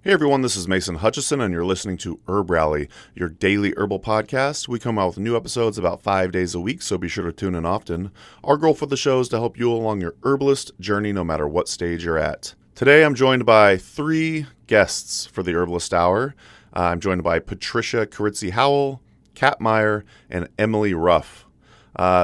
Hey everyone, this is Mason Hutchison, and you're listening to HerbRally, your daily herbal podcast. We come out with new episodes about 5 days a week, so be sure to tune in often. Our goal for the show is to help you along your herbalist journey, no matter what stage you're at. Today, I'm joined by 3 guests for the Herbalist Hour. I'm joined by Patricia Kyritsi Howell, Kat Maier, and Emily Ruff.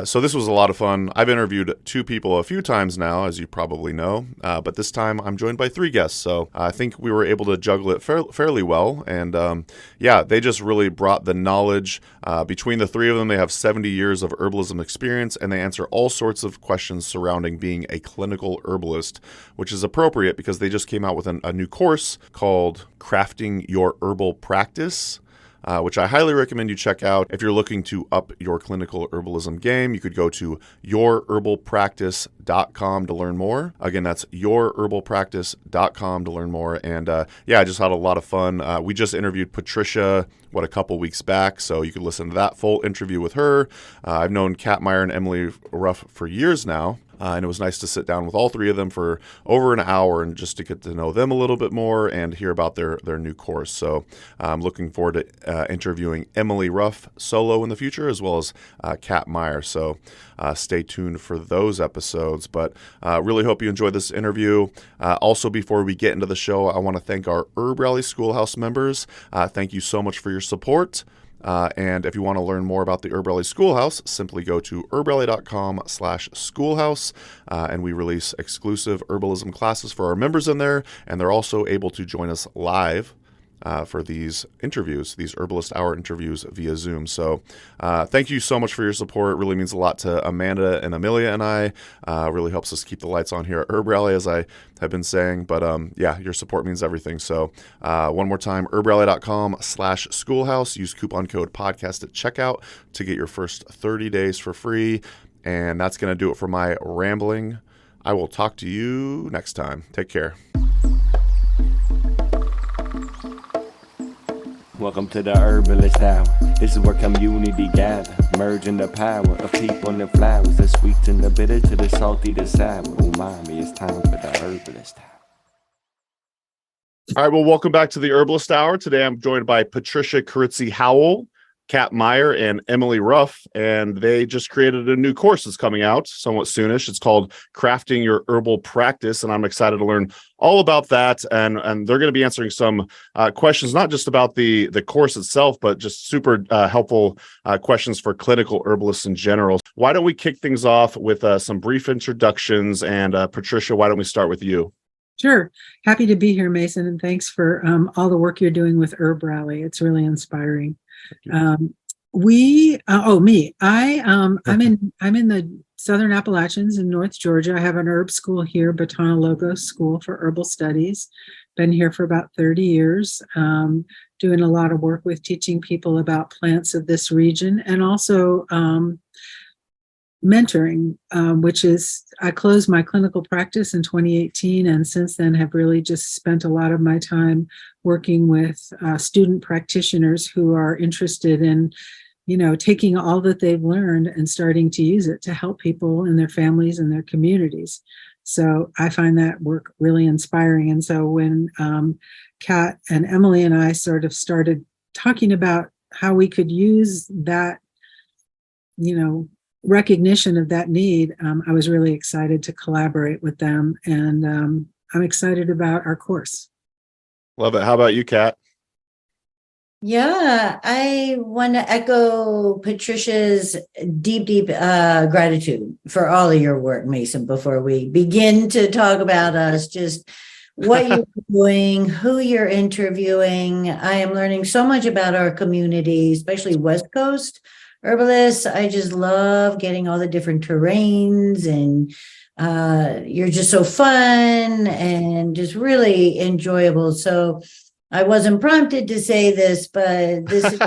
So this was a lot of fun. I've interviewed 2 people a few times now, as you probably know, but this time I'm joined by 3 guests, so I think we were able to juggle it fairly well, and they just really brought the knowledge. Between the 3 of them, they have 70 years of herbalism experience, and they answer all sorts of questions surrounding being a clinical herbalist, which is appropriate because they just came out with a new course called Crafting Your Herbal Practice, which I highly recommend you check out. If you're looking to up your clinical herbalism game, you could go to yourherbalpractice.com to learn more. Again, that's yourherbalpractice.com to learn more. And I just had a lot of fun. We just interviewed Patricia, a couple weeks back, so you can listen to that full interview with her. I've known Kat Maier and Emily Ruff for years now. And it was nice to sit down with all 3 of them for over an hour and just to get to know them a little bit more and hear about their new course. So I'm looking forward to interviewing Emily Ruff solo in the future, as well as Kat Maier. So stay tuned for those episodes. But really hope you enjoyed this interview. Also, before we get into the show, I want to thank our HerbRally Schoolhouse members. Thank you so much for your support. And if you want to learn more about the HerbRally Schoolhouse, simply go to herballi.com/schoolhouse, and we release exclusive herbalism classes for our members in there, and they're also able to join us live for these interviews, these Herbalist Hour interviews via Zoom. So thank you so much for your support. It really means a lot to Amanda and Amelia and I. Really helps us keep the lights on here at HerbRally, as I have been saying. But your support means everything. So one more time, herballi.com/schoolhouse. Use coupon code podcast at checkout to get your first 30 days for free. And that's going to do it for my rambling. I will talk to you next time. Take care. Welcome to the Herbalist Hour. This is where community gather, merging the power of people and flowers, the sweet and the bitter to the salty, the sour. Umami, it's time for the Herbalist Hour. All right, well, welcome back to the Herbalist Hour. Today I'm joined by Patricia Kyritsi Howell, Kat Maier, and Emily Ruff, and they just created a new course that's coming out somewhat soonish. It's called Crafting Your Herbal Practice, and I'm excited to learn all about that. And they're going to be answering some questions, not just about the course itself, but just super helpful questions for clinical herbalists in general. Why don't we kick things off with some brief introductions? And Patricia, why don't we start with you? Sure. Happy to be here, Mason, and thanks for all the work you're doing with HerbRally. It's really inspiring. I'm in the Southern Appalachians in North Georgia. I have an herb school here, Batana Logos School for Herbal Studies. Been here for about 30 years, doing a lot of work with teaching people about plants of this region, and also mentoring, which is, I closed my clinical practice in 2018, and since then have really just spent a lot of my time working with student practitioners who are interested in, taking all that they've learned and starting to use it to help people and their families and their communities. So I find that work really inspiring. And so when Kat and Emily and I sort of started talking about how we could use that, recognition of that need, I was really excited to collaborate with them, and I'm excited about our course. Love it. How about you, Kat? Yeah, I want to echo Patricia's deep gratitude for all of your work, Mason. Before we begin to talk about us, just what you're doing, who you're interviewing. I am learning so much about our community, especially West Coast herbalists. I just love getting all the different terrains, and you're just so fun and just really enjoyable. So I wasn't prompted to say this, but this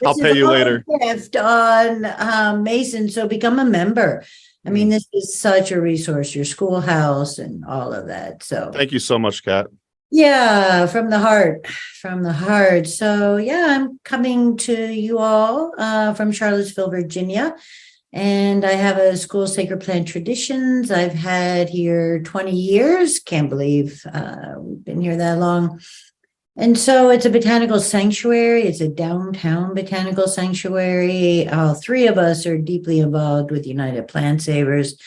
I'll pay you later. Gift on Mason. So become a member. I mean, this is such a resource, your schoolhouse and all of that. So thank you so much, Kat. Yeah, from the heart. So I'm coming to you all from Charlottesville, Virginia. And I have a school, Sacred Plant Traditions. I've had here 20 years. Can't believe we've been here that long. And so it's a botanical sanctuary. It's a downtown botanical sanctuary. All three of us are deeply involved with United Plant Savers,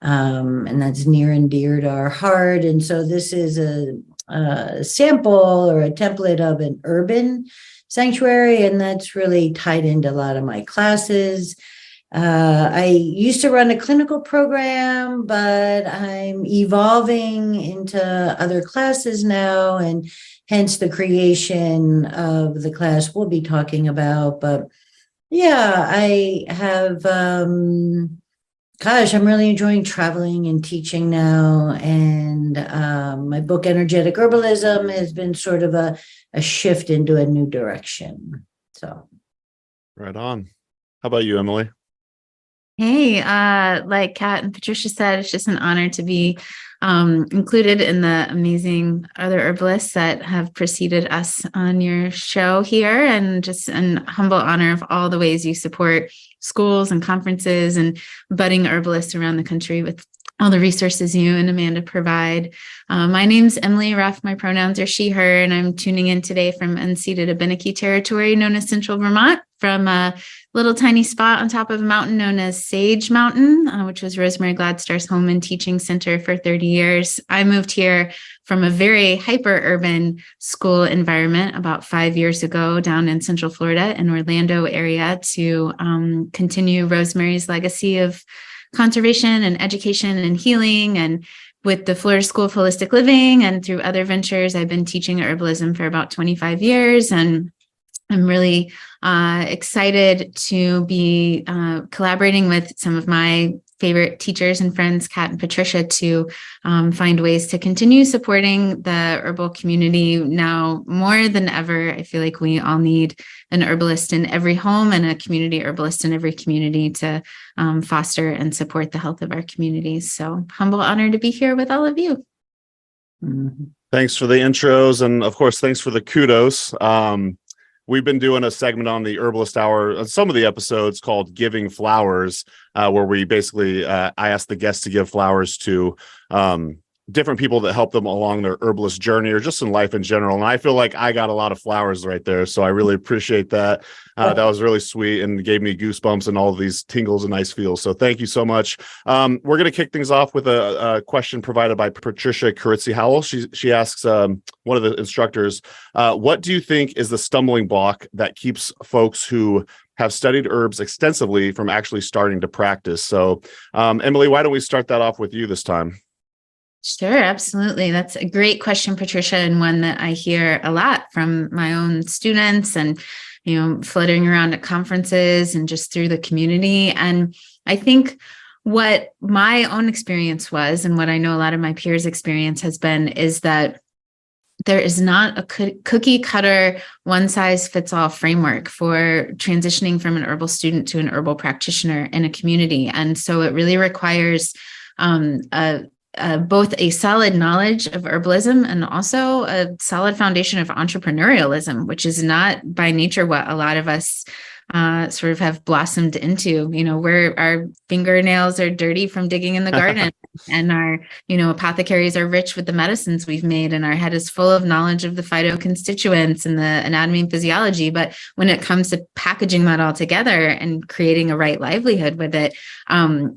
and that's near and dear to our heart. And so this is a sample or a template of an urban sanctuary, and that's really tied into a lot of my classes. I used to run a clinical program, but I'm evolving into other classes now, and hence the creation of the class we'll be talking about. But yeah, I have, I'm really enjoying traveling and teaching now. And my book, Energetic Herbalism, has been sort of a shift into a new direction. So. Right on. How about you, Emily? Hey, like Kat and Patricia said, it's just an honor to be included in the amazing other herbalists that have preceded us on your show here, and just an humble honor of all the ways you support schools and conferences and budding herbalists around the country with all the resources you and Amanda provide. My name's Emily Ruff. My pronouns are she, her, and I'm tuning in today from unceded Abenaki territory known as Central Vermont, from a little tiny spot on top of a mountain known as Sage Mountain, which was Rosemary Gladstar's home and teaching center for 30 years. I moved here from a very hyper-urban school environment about 5 years ago down in Central Florida in Orlando area to continue Rosemary's legacy of conservation and education and healing. And with the Florida School of Holistic Living and through other ventures, I've been teaching herbalism for about 25 years. And I'm really excited to be collaborating with some of my favorite teachers and friends, Kat and Patricia, to find ways to continue supporting the herbal community now more than ever. I feel like we all need an herbalist in every home and a community herbalist in every community to foster and support the health of our communities. So humble honor to be here with all of you. Mm-hmm. Thanks for the intros. And of course, thanks for the kudos. We've been doing a segment on the Herbalist Hour, some of the episodes called Giving Flowers, where we basically, I ask the guests to give flowers to different people that help them along their herbalist journey or just in life in general. And I feel like I got a lot of flowers right there. So I really appreciate that. That was really sweet and gave me goosebumps and all of these tingles and nice feels. So thank you so much. We're going to kick things off with a question provided by Patricia Kyritsi Howell. She asks one of the instructors, what do you think is the stumbling block that keeps folks who have studied herbs extensively from actually starting to practice? So Emily, why don't we start that off with you this time? Sure, absolutely. That's a great question, Patricia, and one that I hear a lot from my own students and, fluttering around at conferences and just through the community. And I think what my own experience was, and what I know a lot of my peers' experience has been, is that there is not a cookie cutter, one size fits all framework for transitioning from an herbal student to an herbal practitioner in a community. And so it really requires both a solid knowledge of herbalism and also a solid foundation of entrepreneurialism, which is not by nature what a lot of us sort of have blossomed into. Where our fingernails are dirty from digging in the garden and our, apothecaries are rich with the medicines we've made, and our head is full of knowledge of the phytoconstituents and the anatomy and physiology. But when it comes to packaging that all together and creating a right livelihood with it,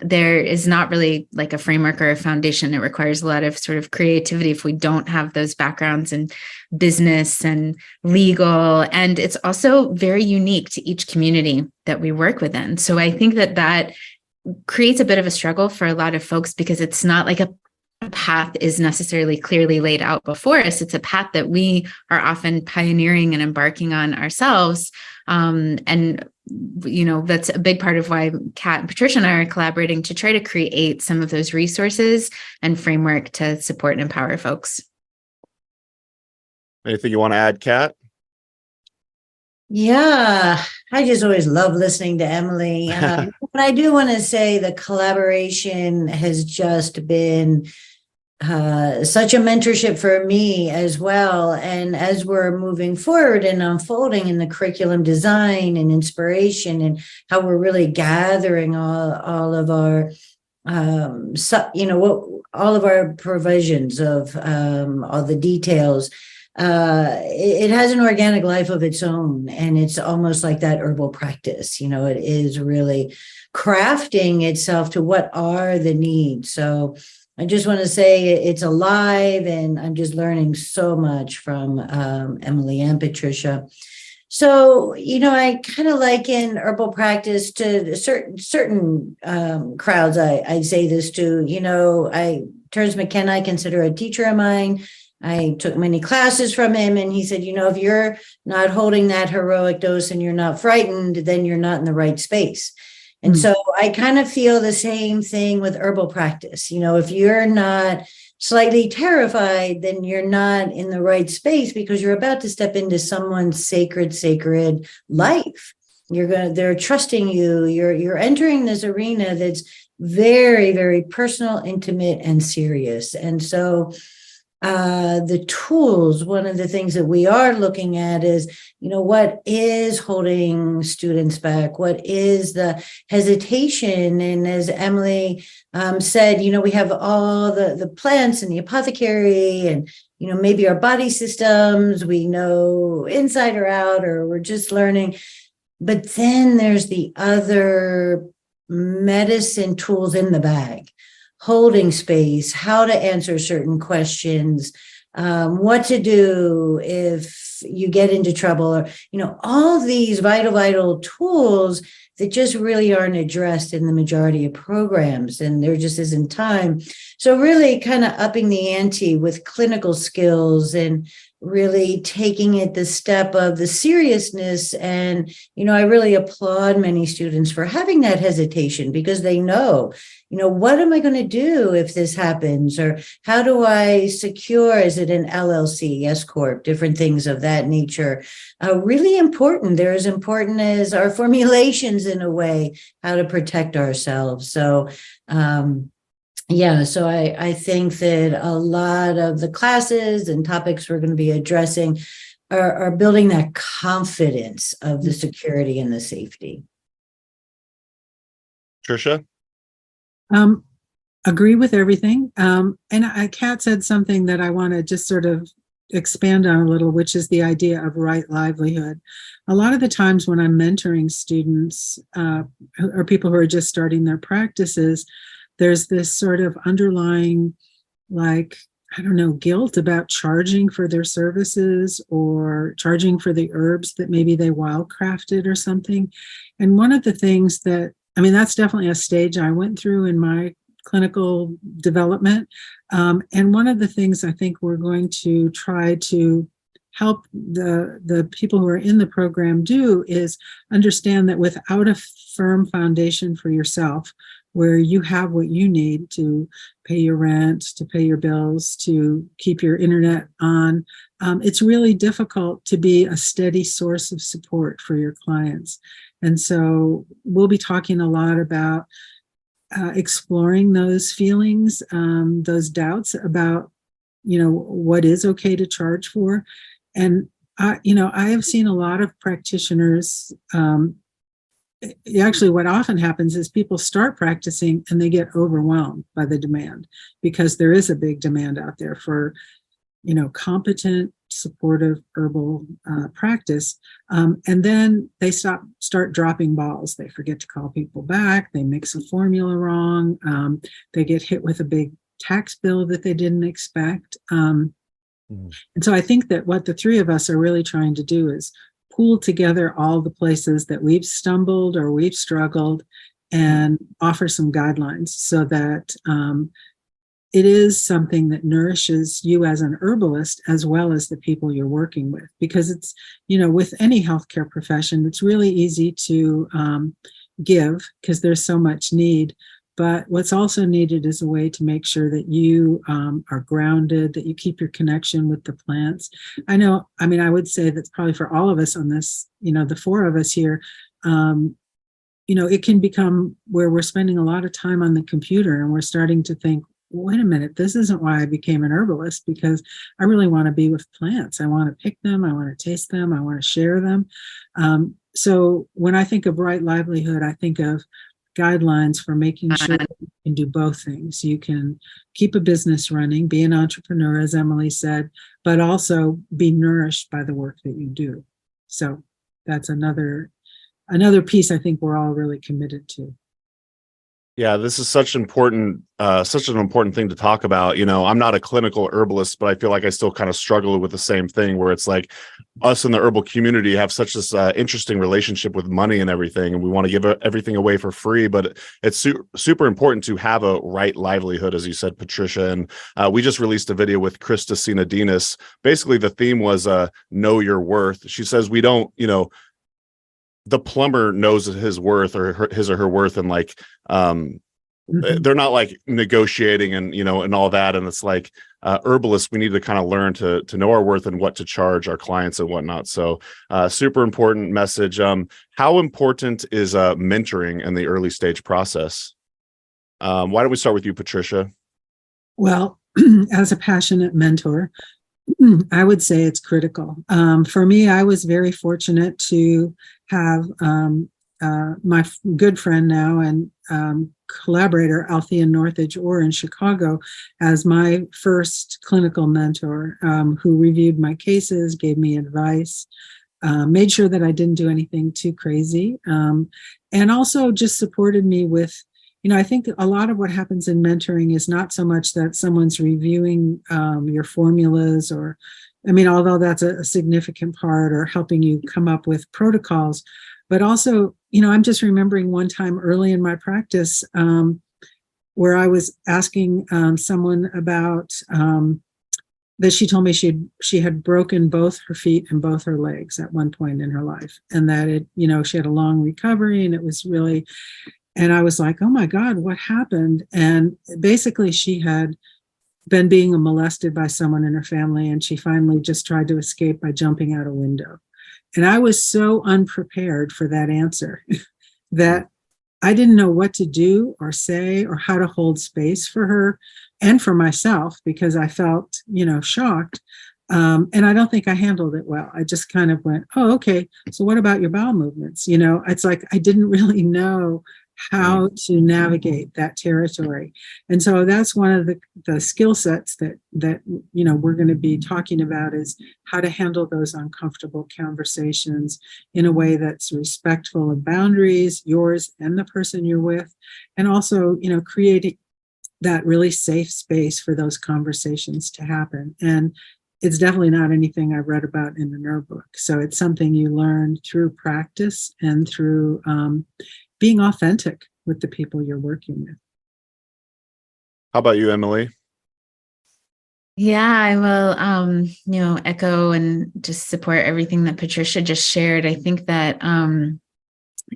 there is not really like a framework or a foundation. It requires a lot of sort of creativity if we don't have those backgrounds in business and legal. And it's also very unique to each community that we work within. So I think that creates a bit of a struggle for a lot of folks, because it's not like a path is necessarily clearly laid out before us. It's a path that we are often pioneering and embarking on ourselves. And that's a big part of why Kat and Patricia and I are collaborating to try to create some of those resources and framework to support and empower folks. Anything you want to add, Kat? Yeah, I just always love listening to Emily. But I do want to say the collaboration has just been such a mentorship for me as well. And as we're moving forward and unfolding in the curriculum design and inspiration, and how we're really gathering all of our all of our provisions of all the details, it has an organic life of its own, and it's almost like that herbal practice. It is really crafting itself to what are the needs. So I just want to say it's alive, and I'm just learning so much from Emily and Patricia. So, I kind of liken herbal practice to certain crowds. I say this to, Terence McKenna, I consider a teacher of mine. I took many classes from him, and he said, if you're not holding that heroic dose and you're not frightened, then you're not in the right space. And so I kind of feel the same thing with herbal practice. If you're not slightly terrified, then you're not in the right space, because you're about to step into someone's sacred life. They're trusting you. You're entering this arena that's very, very personal, intimate, and serious. And so the tools, one of the things that we are looking at is, what is holding students back? What is the hesitation? And as Emily said, we have all the plants and the apothecary, and, maybe our body systems, we know inside or out, or we're just learning. But then there's the other medicine tools in the bag. Holding space, how to answer certain questions, what to do if you get into trouble, or, all these vital tools that just really aren't addressed in the majority of programs, and there just isn't time. So really kind of upping the ante with clinical skills, and really taking it the step of the seriousness. And, I really applaud many students for having that hesitation, because they know, what am I going to do if this happens? Or how do I secure, is it an LLC, S Corp, different things of that nature? Really important. They're as important as our formulations in a way, how to protect ourselves. So, so I think that a lot of the classes and topics we're going to be addressing are building that confidence of the security and the safety. Tricia? Agree with everything. And Kat said something that I want to just sort of expand on a little, which is the idea of right livelihood. A lot of the times when I'm mentoring students or people who are just starting their practices, there's this sort of underlying, guilt about charging for their services, or charging for the herbs that maybe they wildcrafted or something. And one of the things that's definitely a stage I went through in my clinical development. And one of the things I think we're going to try to help the people who are in the program do is understand that without a firm foundation for yourself, where you have what you need to pay your rent, to pay your bills, to keep your internet on, it's really difficult to be a steady source of support for your clients. And so we'll be talking a lot about exploring those feelings, those doubts about, what is okay to charge for. And I have seen a lot of practitioners. Actually, what often happens is people start practicing and they get overwhelmed by the demand, because there is a big demand out there for, competent, supportive herbal practice. And then they start dropping balls. They forget to call people back. They mix a formula wrong. They get hit with a big tax bill that they didn't expect. And so I think that what the three of us are really trying to do is pool together all the places that we've stumbled or we've struggled, and offer some guidelines so that it is something that nourishes you as an herbalist as well as the people you're working with. Because it's, with any healthcare profession, it's really easy to give because there's so much need. But what's also needed is a way to make sure that you are grounded, that you keep your connection with the plants. I would say that's probably for all of us on this, the four of us here, it can become where we're spending a lot of time on the computer and we're starting to think, wait a minute, this isn't why I became an herbalist, because I really want to be with plants. I want to pick them. I want to taste them. I want to share them. So when I think of right livelihood, I think of guidelines for making sure that you can do both things. You can keep a business running, be an entrepreneur, as Emily said, but also be nourished by the work that you do. So that's another piece I think we're all really committed to. Yeah, this is such an important thing to talk about. I'm not a clinical herbalist, but I feel like I still kind of struggle with the same thing, where it's like us in the herbal community have such this interesting relationship with money and everything, and we want to give everything away for free. But it's super important to have a right livelihood, as you said, Patricia. And we just released a video with Krista Sinadinas. Basically, the theme was know your worth. She says we don't, the plumber knows his worth, or his or her worth, and like they're not like negotiating and and all that. And it's like herbalists, we need to kind of learn to know our worth and what to charge our clients and whatnot. So super important message. How important is mentoring in the early stage process? Why don't we start with you, Patricia? Well, as a passionate mentor, I would say it's critical. For me, I was very fortunate to have my good friend now and collaborator, Althea Northridge Orr in Chicago, as my first clinical mentor, who reviewed my cases, gave me advice, made sure that I didn't do anything too crazy, and also just supported me with, I think a lot of what happens in mentoring is not so much that someone's reviewing your formulas, or, although that's a significant part, or helping you come up with protocols, but also, I'm just remembering one time early in my practice where I was asking someone about that she told me she had broken both her feet and both her legs at one point in her life, and that she had a long recovery, and it was really. And I was like, oh my God, what happened? And basically she had been being molested by someone in her family, and she finally just tried to escape by jumping out a window. And I was so unprepared for that answer that I didn't know what to do or say or how to hold space for her and for myself, because I felt, shocked. And I don't think I handled it well. I just kind of went, oh, okay, so what about your bowel movements? It's like I didn't really know how to navigate that territory. And so that's one of the skill sets that we're going to be talking about, is how to handle those uncomfortable conversations in a way that's respectful of boundaries, yours and the person you're with, and also, creating that really safe space for those conversations to happen. And it's definitely not anything I've read about in the herb book. So it's something you learn through practice and through being authentic with the people you're working with. How about you, Emily? Yeah, I will, echo and just support everything that Patricia just shared. I think that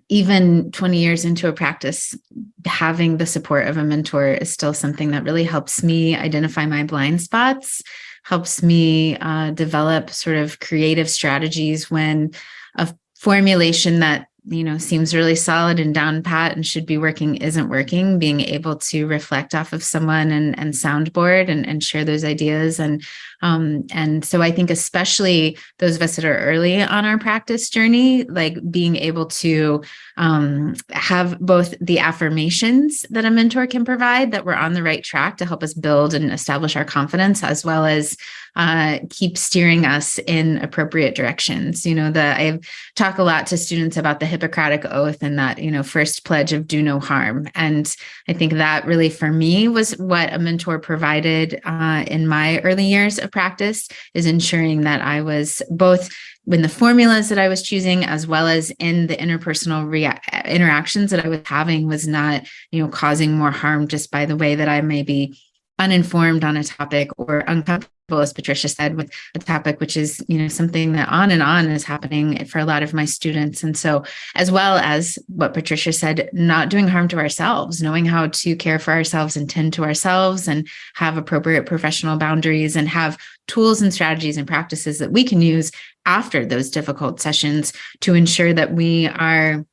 even 20 years into a practice, having the support of a mentor is still something that really helps me identify my blind spots, helps me develop sort of creative strategies when a formulation that seems really solid and down pat and should be working isn't working. Being able to reflect off of someone and soundboard and share those ideas. And so I think especially those of us that are early on our practice journey, like being able to have both the affirmations that a mentor can provide that we're on the right track to help us build and establish our confidence, as well as keep steering us in appropriate directions. I talk a lot to students about the Hippocratic Oath and that, first pledge of do no harm. And I think that really for me was what a mentor provided in my early years of practice, is ensuring that I was both in the formulas that I was choosing, as well as in the interpersonal interactions that I was having, was not, causing more harm just by the way that I may be uninformed on a topic or uncomfortable, as Patricia said, with a topic, which is, something that on and on is happening for a lot of my students. And so, as well as what Patricia said, not doing harm to ourselves, knowing how to care for ourselves and tend to ourselves and have appropriate professional boundaries and have tools and strategies and practices that we can use after those difficult sessions to ensure that we are,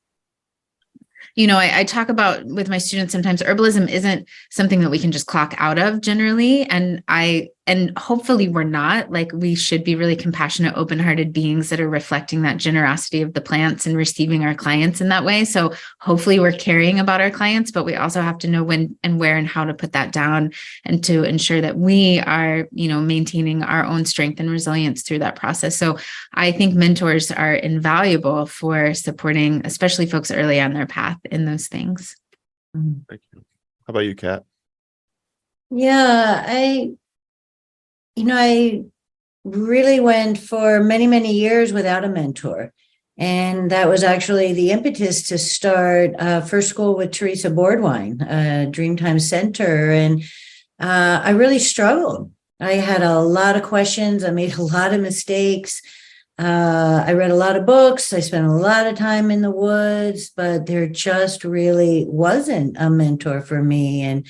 I talk about with my students sometimes herbalism isn't something that we can just clock out of generally. And I and hopefully we're not. Like, we should be really compassionate, open-hearted beings that are reflecting that generosity of the plants and receiving our clients in that way. So hopefully we're caring about our clients, but we also have to know when and where and how to put that down, and to ensure that we are, maintaining our own strength and resilience through that process. So I think mentors are invaluable for supporting, especially folks early on their path in those things. Thank you. How about you, Kat? Yeah, I really went for many, many years without a mentor. And that was actually the impetus to start First School with Teresa Boardwine, Dreamtime Center. And I really struggled. I had a lot of questions. I made a lot of mistakes. I read a lot of books. I spent a lot of time in the woods, but there just really wasn't a mentor for me. And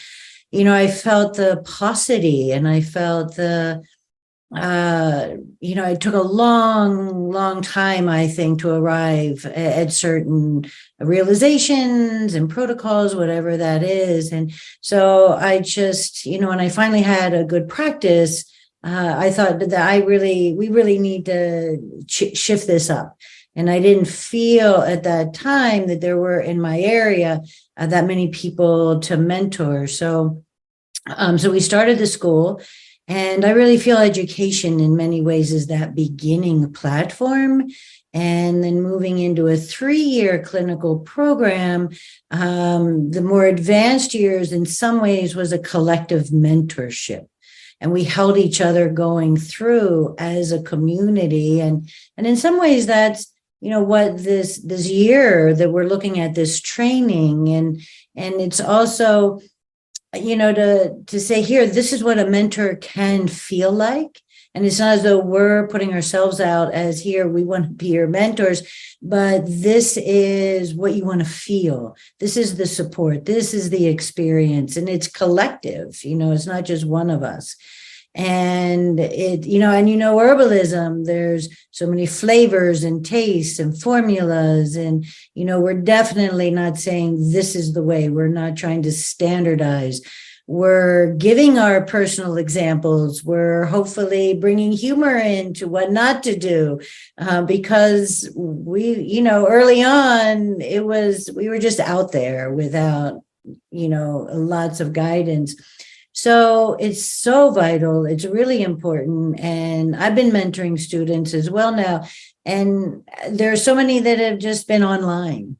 I felt the paucity, and I felt it took a long, long time, I think, to arrive at certain realizations and protocols, whatever that is. And so I just, when I finally had a good practice, I thought that we really need to shift this up. And I didn't feel at that time that there were in my area that many people to mentor. So we started the school, and I really feel education in many ways is that beginning platform. And then moving into a 3-year clinical program, the more advanced years in some ways was a collective mentorship. And we held each other going through as a community. And in some ways that's, what this year that we're looking at, this training, and it's also, to say here, this is what a mentor can feel like. And it's not as though we're putting ourselves out as here, we want to be your mentors, but this is what you want to feel. This is the support. This is the experience. And it's collective, it's not just one of us. And herbalism, there's so many flavors and tastes and formulas. And, we're definitely not saying this is the way. We're not trying to standardize. We're giving our personal examples. We're hopefully bringing humor into what not to do, because we, early on, we were just out there without, lots of guidance. So it's so vital. It's really important. And I've been mentoring students as well now. And there are so many that have just been online.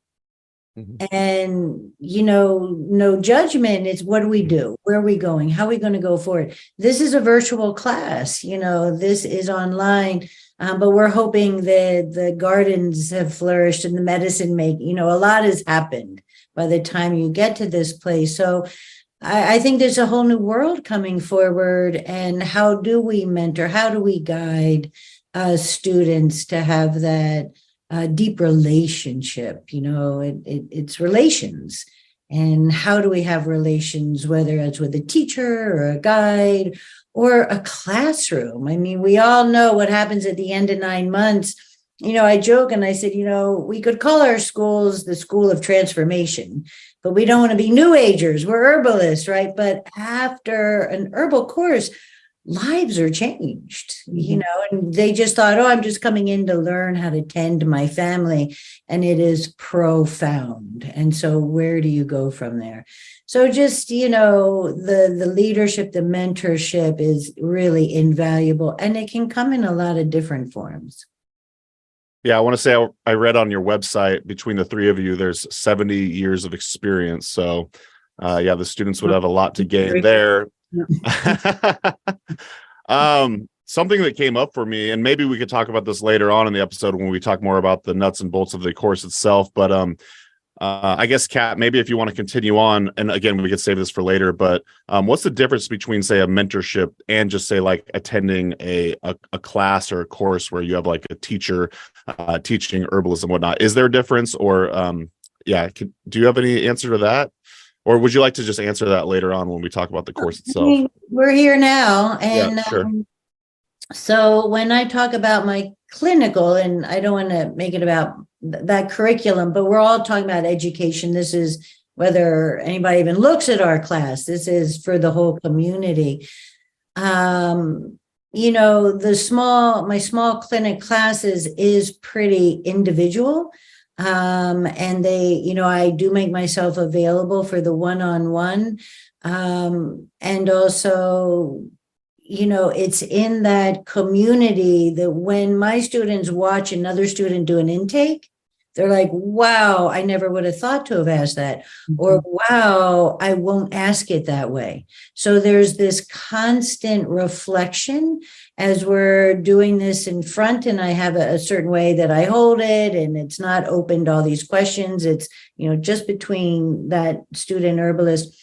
Mm-hmm. And, no judgment. It's what do we do? Where are we going? How are we going to go forward? This is a virtual class, this is online. But we're hoping that the gardens have flourished and the medicine a lot has happened by the time you get to this place. So I think there's a whole new world coming forward. And how do we mentor? How do we guide students to have that deep relationship? It's relations. And how do we have relations, whether it's with a teacher or a guide or a classroom? I mean, we all know what happens at the end of 9 months. I joke and I said, we could call our schools the school of transformation, but we don't want to be new agers. We're herbalists, right? But after an herbal course, lives are changed, and they just thought, I'm just coming in to learn how to tend to my family. And it is profound. And so where do you go from there? So just, the leadership, the mentorship is really invaluable, and it can come in a lot of different forms. Yeah, I want to say I read on your website, between the three of you, there's 70 years of experience. So, the students would have a lot to gain there. Something that came up for me, and maybe we could talk about this later on in the episode when we talk more about the nuts and bolts of the course itself. But I guess, Kat, maybe if you want to continue on, and again, we could save this for later, but what's the difference between, say, a mentorship and just, say, like attending a class or a course where you have like a teacher teaching herbalism and whatnot? Is there a difference? Or do you have any answer to that? Or would you like to just answer that later on when we talk about the course itself? We're here now. And sure. So when I talk about my clinical, and I don't want to make it about that curriculum, but we're all talking about education. This is whether anybody even looks at our class. This is for the whole community. my small clinic classes is pretty individual. And I do make myself available for the one-on-one. And also, it's in that community that when my students watch another student do an intake, they're like, wow, I never would have thought to have asked that. Mm-hmm. Or, wow, I won't ask it that way. So there's this constant reflection as we're doing this in front, and I have a certain way that I hold it, and it's not open to all these questions. It's, just between that student herbalist.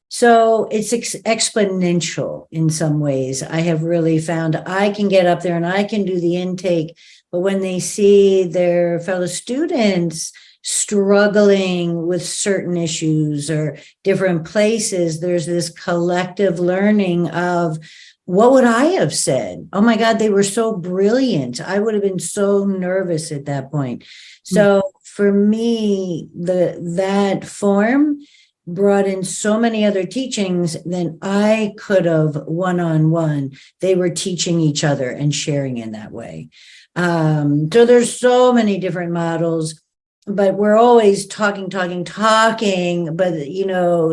So it's exponential in some ways. I have really found I can get up there and I can do the intake, but when they see their fellow students struggling with certain issues or different places, there's this collective learning of, what would I have said? Oh my God, they were so brilliant. I would have been so nervous at that point. So for me, that form brought in so many other teachings than I could have one-on-one. They were teaching each other and sharing in that way. So there's so many different models, but we're always talking, but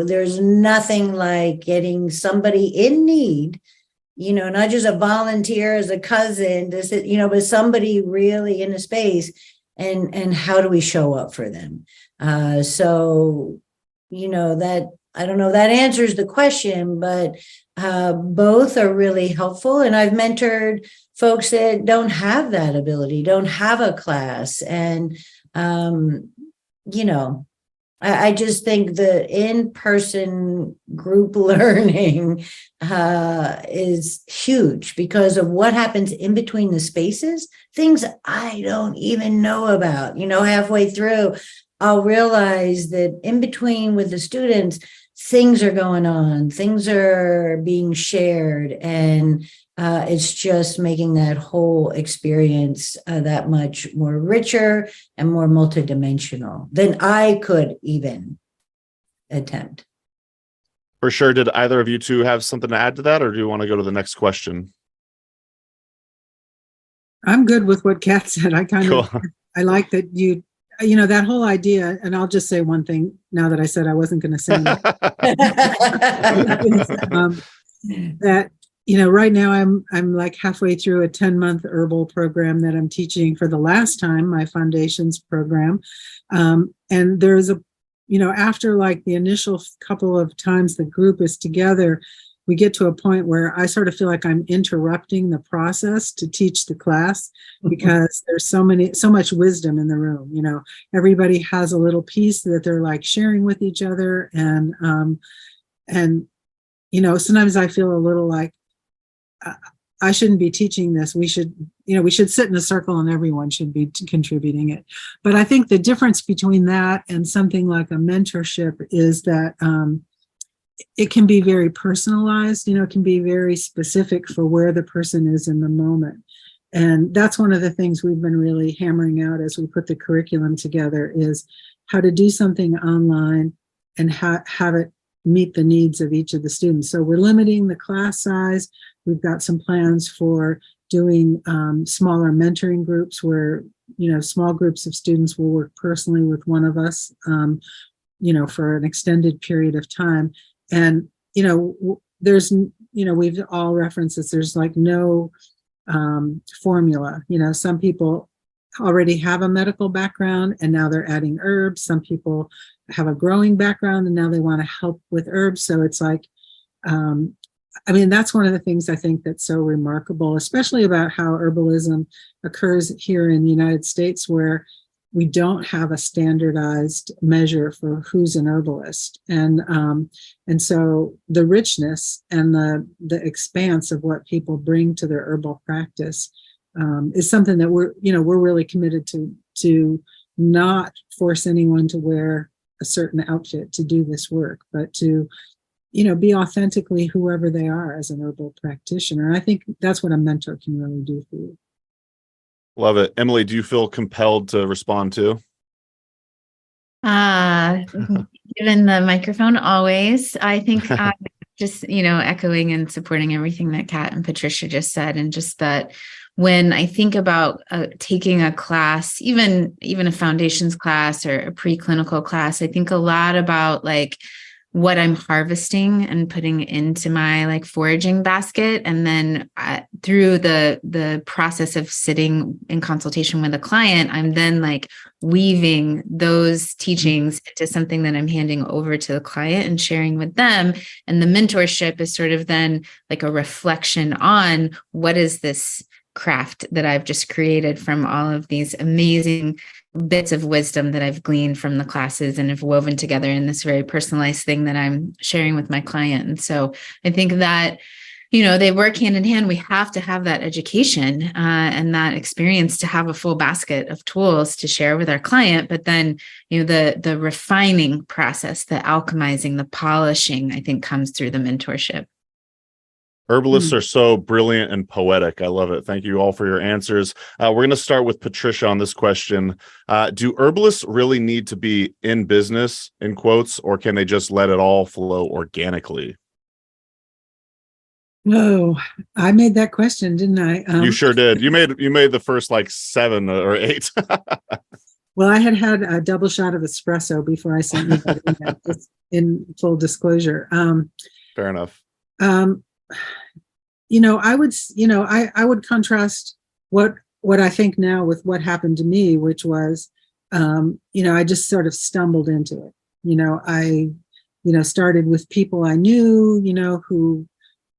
there's nothing like getting somebody in need, not just a volunteer as a cousin, but somebody really in a space, and how do we show up for them? That, I don't know, that answers the question, but both are really helpful. And I've mentored folks that don't have that ability, don't have a class. And, I just think the in-person group learning is huge because of what happens in between the spaces, things I don't even know about. Halfway through, I'll realize that in between with the students, things are going on, things are being shared, and it's just making that whole experience that much more richer and more multidimensional than I could even attempt. For sure. Did either of you two have something to add to that, or do you want to go to the next question? I'm good with what Kat said. I like that that whole idea, and I'll just say one thing now that I said I wasn't going to say that. That right now I'm like halfway through a 10-month herbal program that I'm teaching for the last time, my foundations program. And there's after like the initial couple of times the group is together, we get to a point where I sort of feel like I'm interrupting the process to teach the class because there's so much wisdom in the room. Everybody has a little piece that they're like sharing with each other. And sometimes I feel a little like I shouldn't be teaching this. We should sit in a circle and everyone should be contributing it. But I think the difference between that and something like a mentorship is that, it can be very personalized, it can be very specific for where the person is in the moment. And that's one of the things we've been really hammering out as we put the curriculum together is how to do something online and have it meet the needs of each of the students. So we're limiting the class size. We've got some plans for doing smaller mentoring groups where, small groups of students will work personally with one of us, for an extended period of time. And, there's, we've all referenced this, there's like no formula. Some people already have a medical background and now they're adding herbs. Some people have a growing background and now they want to help with herbs. So it's like, that's one of the things I think that's so remarkable, especially about how herbalism occurs here in the United States, where we don't have a standardized measure for who's an herbalist. And so the richness and the expanse of what people bring to their herbal practice is something that we're really committed to not force anyone to wear a certain outfit to do this work, but to, be authentically whoever they are as an herbal practitioner. And I think that's what a mentor can really do for you. Love it. Emily, do you feel compelled to respond too? Given the microphone, always. I think just, echoing and supporting everything that Kat and Patricia just said. And just that when I think about taking a class, even a foundations class or a preclinical class, I think a lot about like what I'm harvesting and putting into my like foraging basket. And then through the process of sitting in consultation with a client, I'm then like weaving those teachings into something that I'm handing over to the client and sharing with them. And the mentorship is sort of then like a reflection on what is this craft that I've just created from all of these amazing bits of wisdom that I've gleaned from the classes and have woven together in this very personalized thing that I'm sharing with my client. And so I think that, they work hand in hand. We have to have that education and that experience to have a full basket of tools to share with our client. But then, the refining process, the alchemizing, the polishing, I think comes through the mentorship. Herbalists are so brilliant and poetic. I love it. Thank you all for your answers. We're going to start with Patricia on this question. Do herbalists really need to be in business, in quotes, or can they just let it all flow organically? Oh, I made that question, didn't I? You sure did. You made the first like 7 or 8. Well, I had a double shot of espresso before I sent you that email, just in full disclosure. Fair enough. I would contrast what I think now with what happened to me, which was, I just sort of stumbled into it. I started with people I knew, who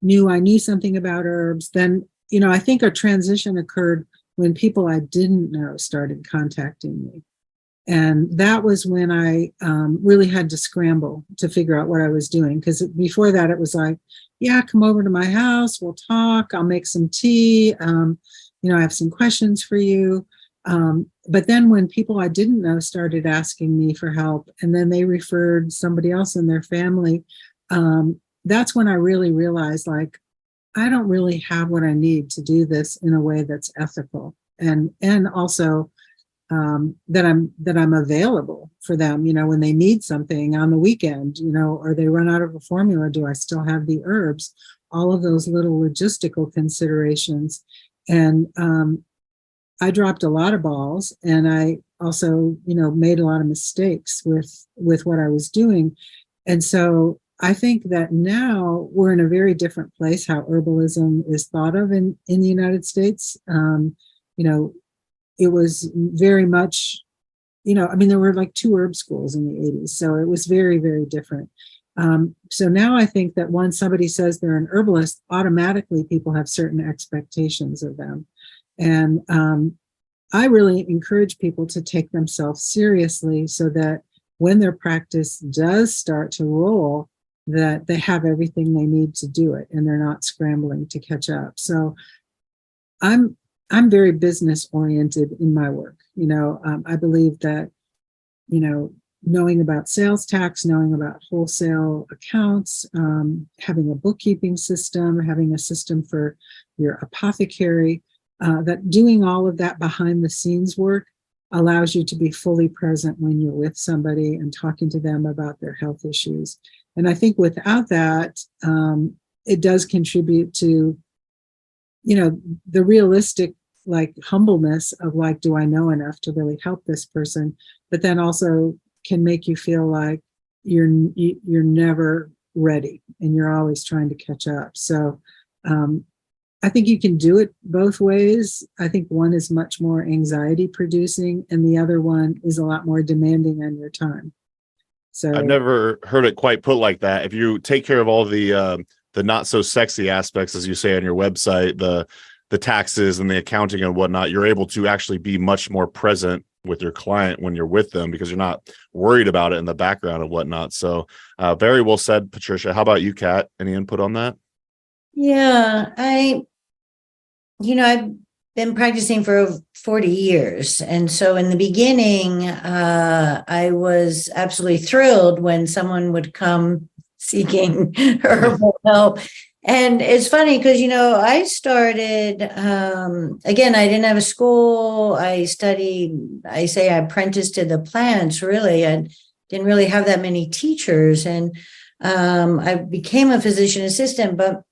knew I knew something about herbs. Then, I think a transition occurred when people I didn't know started contacting me. And that was when I really had to scramble to figure out what I was doing. Because before that, it was like, yeah, come over to my house. We'll talk. I'll make some tea. I have some questions for you. But then when people I didn't know started asking me for help, and then they referred somebody else in their family, that's when I really realized, like, I don't really have what I need to do this in a way that's ethical. And also, that I'm available for them, when they need something on the weekend, or they run out of a formula, do I still have the herbs? All of those little logistical considerations. And I dropped a lot of balls, and I also, made a lot of mistakes with what I was doing. And so I think that now we're in a very different place, how herbalism is thought of in the United States. It was very much, there were like 2 herb schools in the 80s. So it was very, very different. So now I think that when somebody says they're an herbalist, automatically people have certain expectations of them. And I really encourage people to take themselves seriously so that when their practice does start to roll, that they have everything they need to do it and they're not scrambling to catch up. So I'm very business oriented in my work. I believe that, knowing about sales tax, knowing about wholesale accounts, having a bookkeeping system, having a system for your apothecary, that doing all of that behind the scenes work allows you to be fully present when you're with somebody and talking to them about their health issues. And I think without that, it does contribute to, the realistic, like, humbleness of, like, do I know enough to really help this person? But then also can make you feel like you're never ready and you're always trying to catch up. So I think you can do it both ways. I think one is much more anxiety producing and the other one is a lot more demanding on your time. So I've never heard it quite put like that. If you take care of all the not so sexy aspects, as you say on your website, the taxes and the accounting and whatnot, you're able to actually be much more present with your client when you're with them because you're not worried about it in the background and whatnot. So very well said, Patricia. How about you, Kat? Any input on that? Yeah, I've been practicing for 40 years. And so in the beginning, I was absolutely thrilled when someone would come seeking herbal help. And it's funny because, I started, again, I didn't have a school. I apprenticed to the plants, really. I didn't really have that many teachers. And I became a physician assistant, but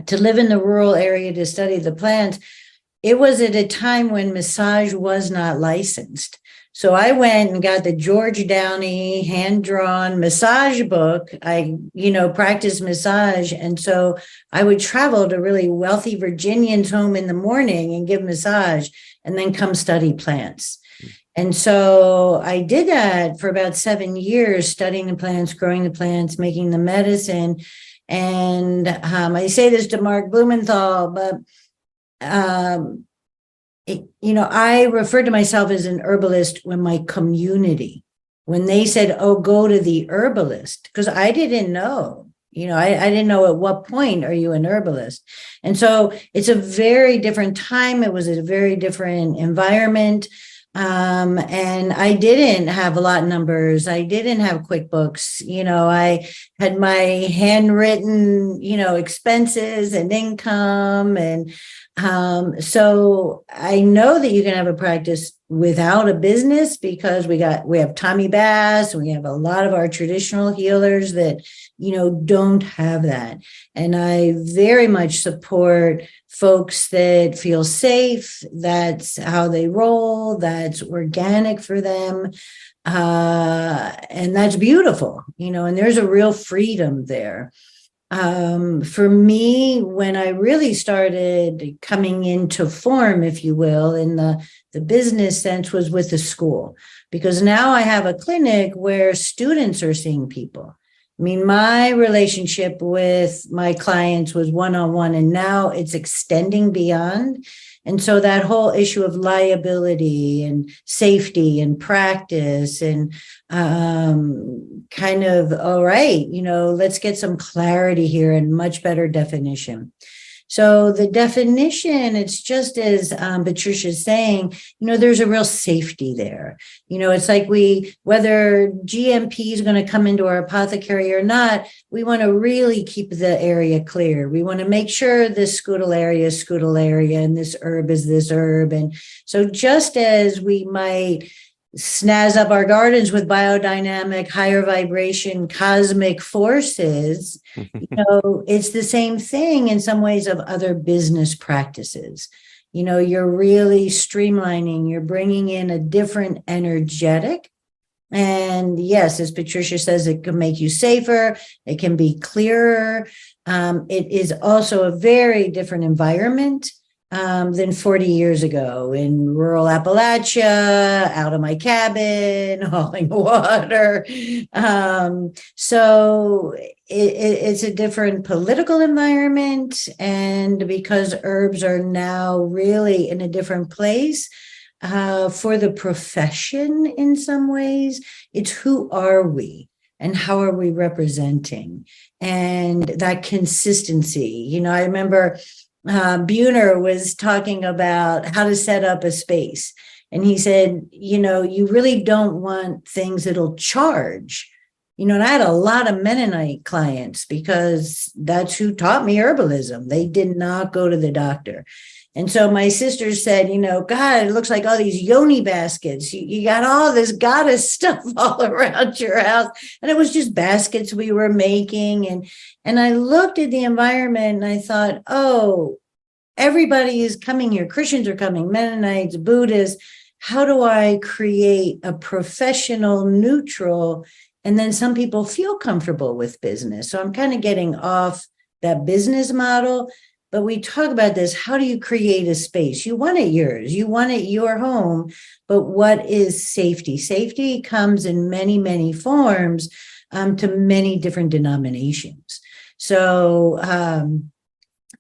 to live in the rural area to study the plants, it was at a time when massage was not licensed. So I went and got the George Downey hand-drawn massage book. I, practiced massage. And so I would travel to really wealthy Virginians' home in the morning and give massage and then come study plants. And so I did that for about 7 years, studying the plants, growing the plants, making the medicine. And I say this to Mark Blumenthal, but I referred to myself as an herbalist when my community, when they said, oh, go to the herbalist, because I didn't know, I didn't know at what point are you an herbalist. And so it's a very different time. It was a very different environment. And I didn't have a lot of numbers. I didn't have QuickBooks. I had my handwritten, expenses and income. And so I know that you can have a practice without a business, because we have Tommy Bass, we have a lot of our traditional healers that, don't have that. And I very much support folks that feel safe. That's how they roll. That's organic for them. And that's beautiful, and there's a real freedom there. For me, when I really started coming into form, if you will, in the business sense, was with the school, because now I have a clinic where students are seeing people. I mean, my relationship with my clients was one-on-one, and now it's extending beyond. And so that whole issue of liability and safety and practice and kind of, all right, let's get some clarity here and much better definition. So the definition, it's just as Patricia's saying, there's a real safety there. It's like whether GMP is going to come into our apothecary or not, we want to really keep the area clear. We want to make sure this scuttle area is scuttle area and this herb is this herb. And so just as we might snazz up our gardens with biodynamic, higher vibration, cosmic forces, it's the same thing in some ways of other business practices. You're really streamlining, you're bringing in a different energetic. And yes, as Patricia says, it can make you safer. It can be clearer. It is also a very different environment than 40 years ago in rural Appalachia, out of my cabin, hauling water. So it's a different political environment. And because herbs are now really in a different place, for the profession in some ways, it's who are we and how are we representing? And that consistency. I remember Buhner was talking about how to set up a space. And he said, you really don't want things that'll charge. And I had a lot of Mennonite clients because that's who taught me herbalism. They did not go to the doctor. And so my sister said, God, it looks like all these yoni baskets. You got all this goddess stuff all around your house. And it was just baskets we were making. And I looked at the environment and I thought, oh, everybody is coming here. Christians are coming, Mennonites, Buddhists. How do I create a professional, neutral, and then some people feel comfortable with business? So I'm kind of getting off that business model. But we talk about this. How do you create a space? You want it yours. You want it your home. But what is safety? Safety comes in many, many forms to many different denominations. So,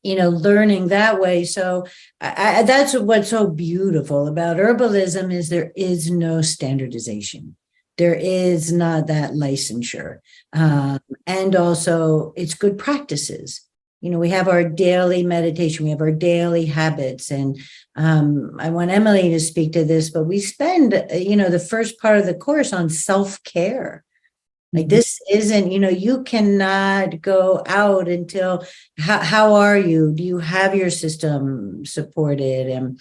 learning that way. So that's what's so beautiful about herbalism is there is no standardization. There is not that licensure. And also it's good practices. We have our daily meditation, we have our daily habits. And I want Emily to speak to this, but we spend, the first part of the course on self-care. Like this isn't, you cannot go out until, how are you? Do you have your system supported? And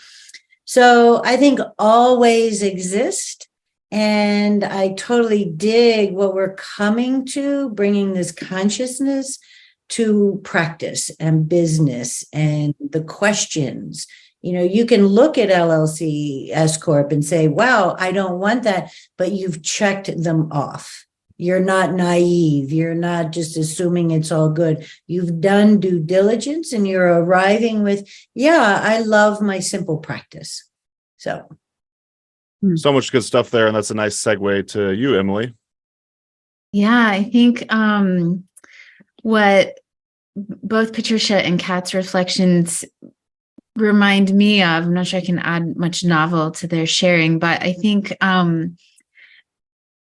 so I think always exist. And I totally dig what we're coming to, bringing this consciousness to practice and business and the questions. You can look at LLC S Corp and say, wow, I don't want that, but you've checked them off. You're not naive. You're not just assuming it's all good. You've done due diligence and you're arriving with, yeah, I love my simple practice. So much good stuff there. And that's a nice segue to you, Emily. Yeah, I think what both Patricia and Kat's reflections remind me of, I'm not sure I can add much novel to their sharing, but I think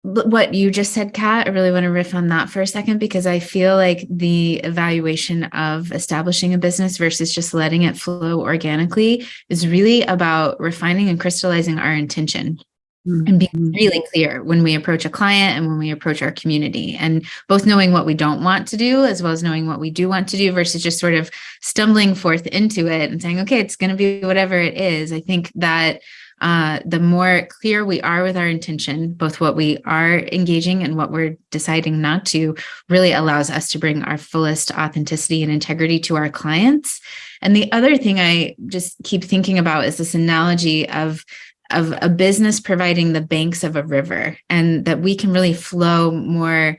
what you just said, Kat, I really want to riff on that for a second, because I feel like the evaluation of establishing a business versus just letting it flow organically is really about refining and crystallizing our intention. And being really clear when we approach a client and when we approach our community, and both knowing what we don't want to do as well as knowing what we do want to do, versus just sort of stumbling forth into it and saying, okay, it's going to be whatever it is. I think that the more clear we are with our intention, both what we are engaging and what we're deciding not to, really allows us to bring our fullest authenticity and integrity to our clients. And the other thing I just keep thinking about is this analogy of a business providing the banks of a river, and that we can really flow more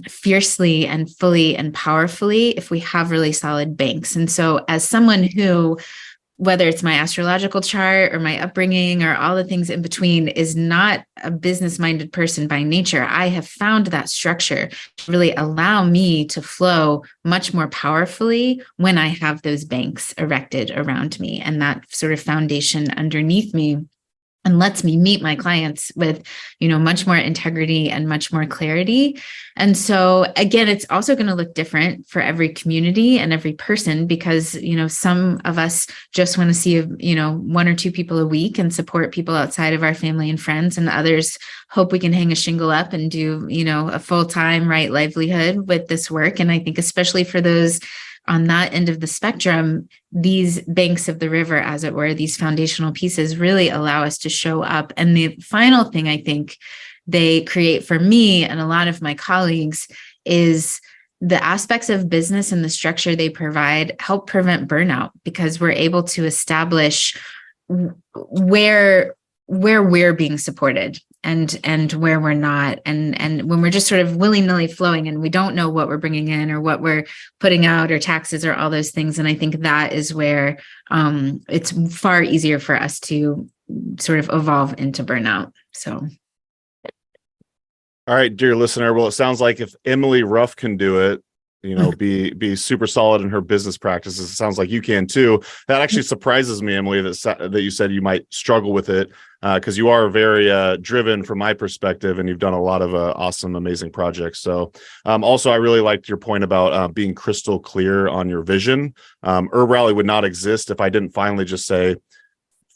fiercely and fully and powerfully if we have really solid banks. And so as someone who, whether it's my astrological chart or my upbringing or all the things in between, is not a business-minded person by nature, I have found that structure to really allow me to flow much more powerfully when I have those banks erected around me and that sort of foundation underneath me, and lets me meet my clients with, much more integrity and much more clarity. And so again, it's also going to look different for every community and every person, because, some of us just want to see, one or two people a week and support people outside of our family and friends, and others hope we can hang a shingle up and do, a full-time right livelihood with this work. And I think especially for those on that end of the spectrum, these banks of the river, as it were, these foundational pieces really allow us to show up. And the final thing I think they create for me and a lot of my colleagues is the aspects of business and the structure they provide help prevent burnout, because we're able to establish where we're being supported and where we're not. And when we're just sort of willy-nilly flowing and we don't know what we're bringing in or what we're putting out or taxes or all those things. And I think that is where it's far easier for us to sort of evolve into burnout. So. All right, dear listener. Well, it sounds like if Emily Ruff can do it, be super solid in her business practices, it sounds like you can too. That actually surprises me, Emily, that you said you might struggle with it, because you are very driven from my perspective, and you've done a lot of awesome, amazing projects. So also, I really liked your point about being crystal clear on your vision. HerbRally would not exist if I didn't finally just say,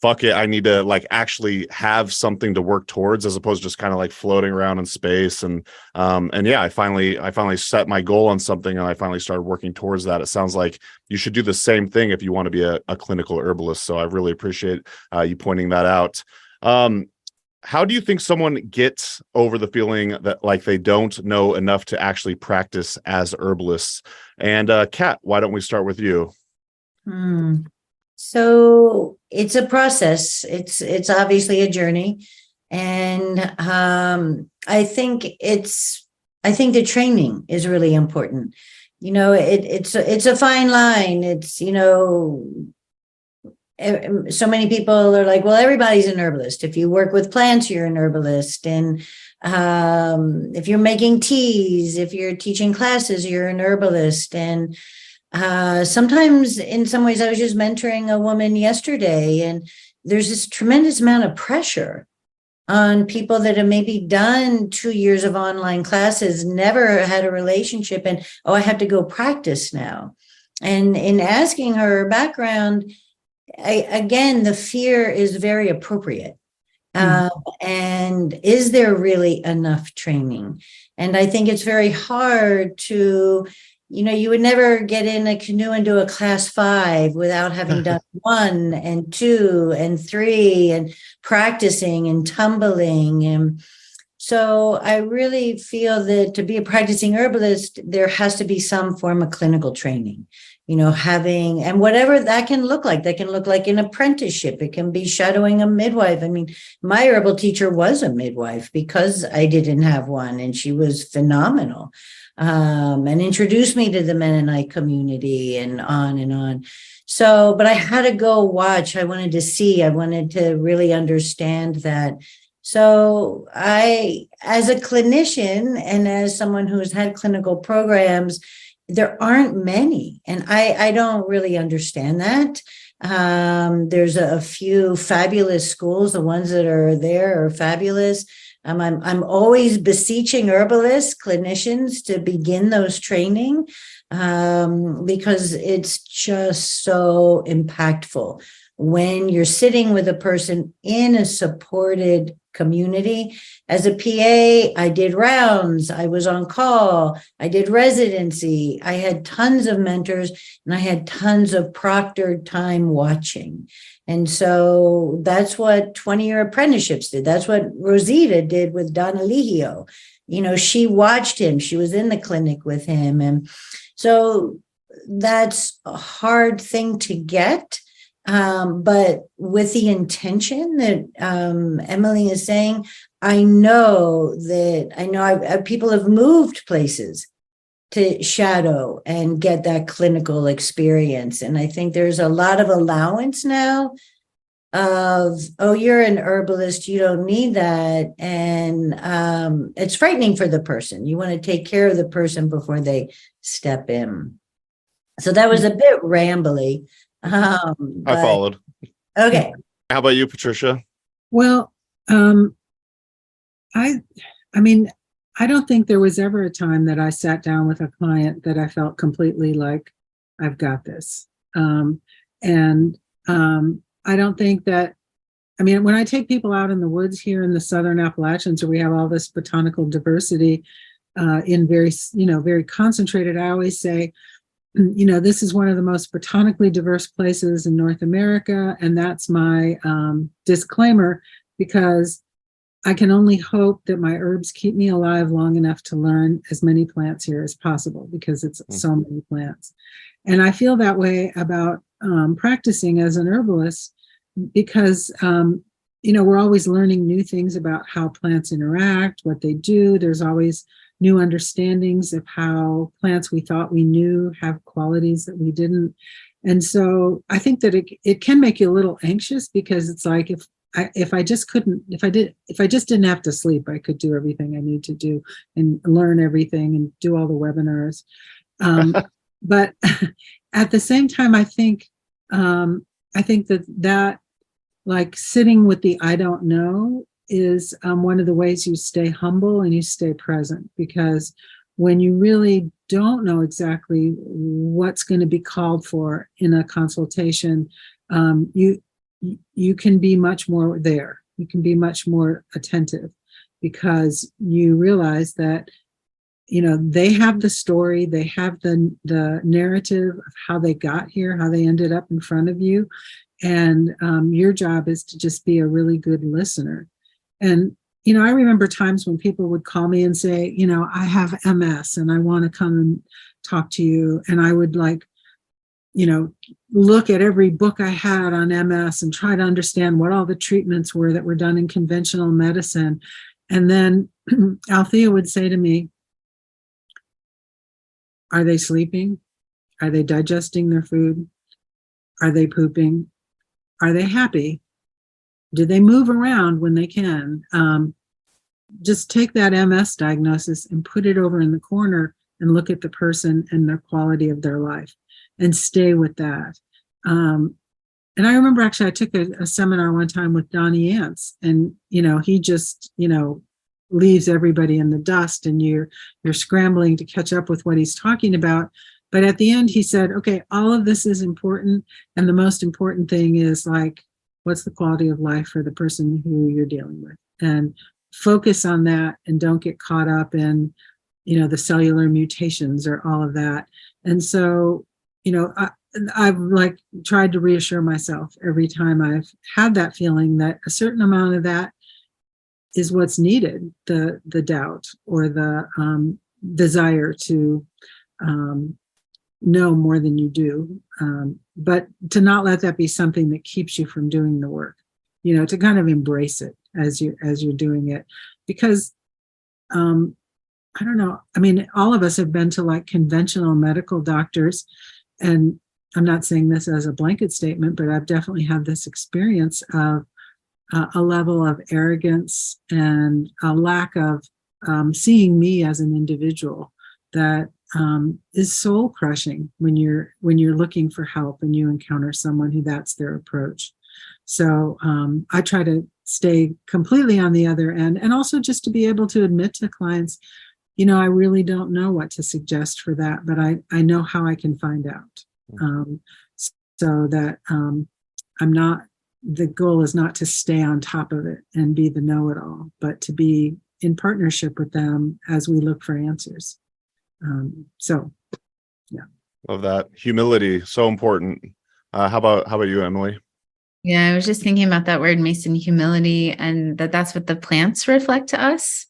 fuck it, I need to actually have something to work towards, as opposed to just kind of floating around in space. And yeah, I finally set my goal on something, and I finally started working towards that. It sounds like you should do the same thing if you want to be a clinical herbalist. So I really appreciate you pointing that out. How do you think someone gets over the feeling that they don't know enough to actually practice as herbalists? And Kat, why don't we start with you? So it's a process. It's obviously a journey. And I think the training is really important. It's a fine line. It's, so many people are like, well, everybody's an herbalist. If you work with plants, you're an herbalist. And if you're making teas, if you're teaching classes, you're an herbalist. And sometimes in some ways, I was just mentoring a woman yesterday, and there's this tremendous amount of pressure on people that have maybe done 2 years of online classes, never had a relationship, and, oh, I have to go practice now. And in asking her background, again, the fear is very appropriate. And is there really enough training? And I think it's very hard to you would never get in a canoe and do a class 5 without having done 1 and 2 and 3 and practicing and tumbling. And so I really feel that to be a practicing herbalist, there has to be some form of clinical training, having, and whatever that can look like. That can look like an apprenticeship. It can be shadowing a midwife. I mean, my herbal teacher was a midwife because I didn't have one, and she was phenomenal. And introduced me to the Mennonite community and on and on. So, but I had to go watch. I wanted to see. I wanted to really understand that. So I, as a clinician and as someone who's had clinical programs, there aren't many. And I don't really understand that. There's a few fabulous schools. The ones that are there are fabulous. I'm always beseeching herbalists, clinicians to begin those training because it's just so impactful when you're sitting with a person in a supported community. As a PA, I did rounds, I was on call, I did residency, I had tons of mentors, and I had tons of proctored time watching. And so that's what 20-year apprenticeships did. That's what Rosita did with Don Eligio. She watched him. She was in the clinic with him. And so that's a hard thing to get. But with the intention that Emily is saying, I know people have moved places to shadow and get that clinical experience. And I think there's a lot of allowance now of, oh, you're an herbalist, you don't need that. And it's frightening for the person. You want to take care of the person before they step in. So that was a bit rambly. I followed. Okay. How about you, Patricia? Well, I mean, I don't think there was ever a time that I sat down with a client that I felt completely like, I've got this. I don't think that, when I take people out in the woods here in the Southern Appalachians, where we have all this botanical diversity in very concentrated, I always say, this is one of the most botanically diverse places in North America. And that's my disclaimer, because I can only hope that my herbs keep me alive long enough to learn as many plants here as possible, because it's so many plants. And I feel that way about practicing as an herbalist, because, we're always learning new things about how plants interact, what they do. There's always new understandings of how plants we thought we knew have qualities that we didn't. And so I think that it can make you a little anxious, because it's like, if I just didn't have to sleep, I could do everything I need to do and learn everything and do all the webinars. But at the same time, I think that like sitting with the I don't know is one of the ways you stay humble and you stay present, because when you really don't know exactly what's going to be called for in a consultation, you can be much more there. You can be much more attentive, because you realize that, they have the story, they have the narrative of how they got here, how they ended up in front of you. And your job is to just be a really good listener. And, I remember times when people would call me and say, I have MS and I want to come and talk to you. And I would look at every book I had on MS and try to understand what all the treatments were that were done in conventional medicine. And then Althea would say to me, are they sleeping? Are they digesting their food? Are they pooping? Are they happy? Do they move around when they can? Just take that MS diagnosis and put it over in the corner and look at the person and the quality of their life and stay with that. And I remember actually I took a seminar one time with Donnie Yance, and, he just, leaves everybody in the dust, and you're scrambling to catch up with what he's talking about. But at the end, he said, okay, all of this is important. And the most important thing is like, what's the quality of life for the person who you're dealing with? And focus on that, and don't get caught up in the cellular mutations or all of that. And so, I've like tried to reassure myself every time I've had that feeling that a certain amount of that is what's needed, the doubt or the desire to know more than you do, but to not let that be something that keeps you from doing the work, to kind of embrace it as you're doing it. Because I don't know, I mean, all of us have been to like conventional medical doctors, and I'm not saying this as a blanket statement, but I've definitely had this experience of a level of arrogance and a lack of seeing me as an individual that is soul crushing when you're looking for help and you encounter someone who that's their approach. So I try to stay completely on the other end, and also just to be able to admit to clients, I really don't know what to suggest for that, but I know how I can find out. So that the goal is not to stay on top of it and be the know-it-all, but to be in partnership with them as we look for answers. So, yeah. Love that. Humility, so important. How about you, Emily? Yeah, I was just thinking about that word, Mason, humility, and that's what the plants reflect to us.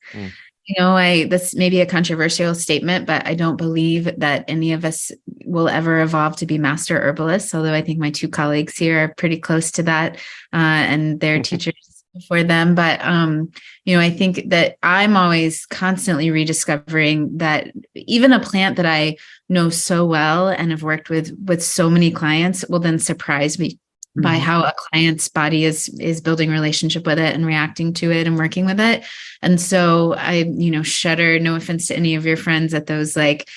That's maybe a controversial statement, but I don't believe that any of us will ever evolve to be master herbalists, although I think my two colleagues here are pretty close to that, and their teachers before them. But, I think that I'm always constantly rediscovering that even a plant that I know so well and have worked with so many clients will then surprise me by how a client's body is building relationship with it and reacting to it and working with it. And so I, shudder, no offense to any of your friends at those like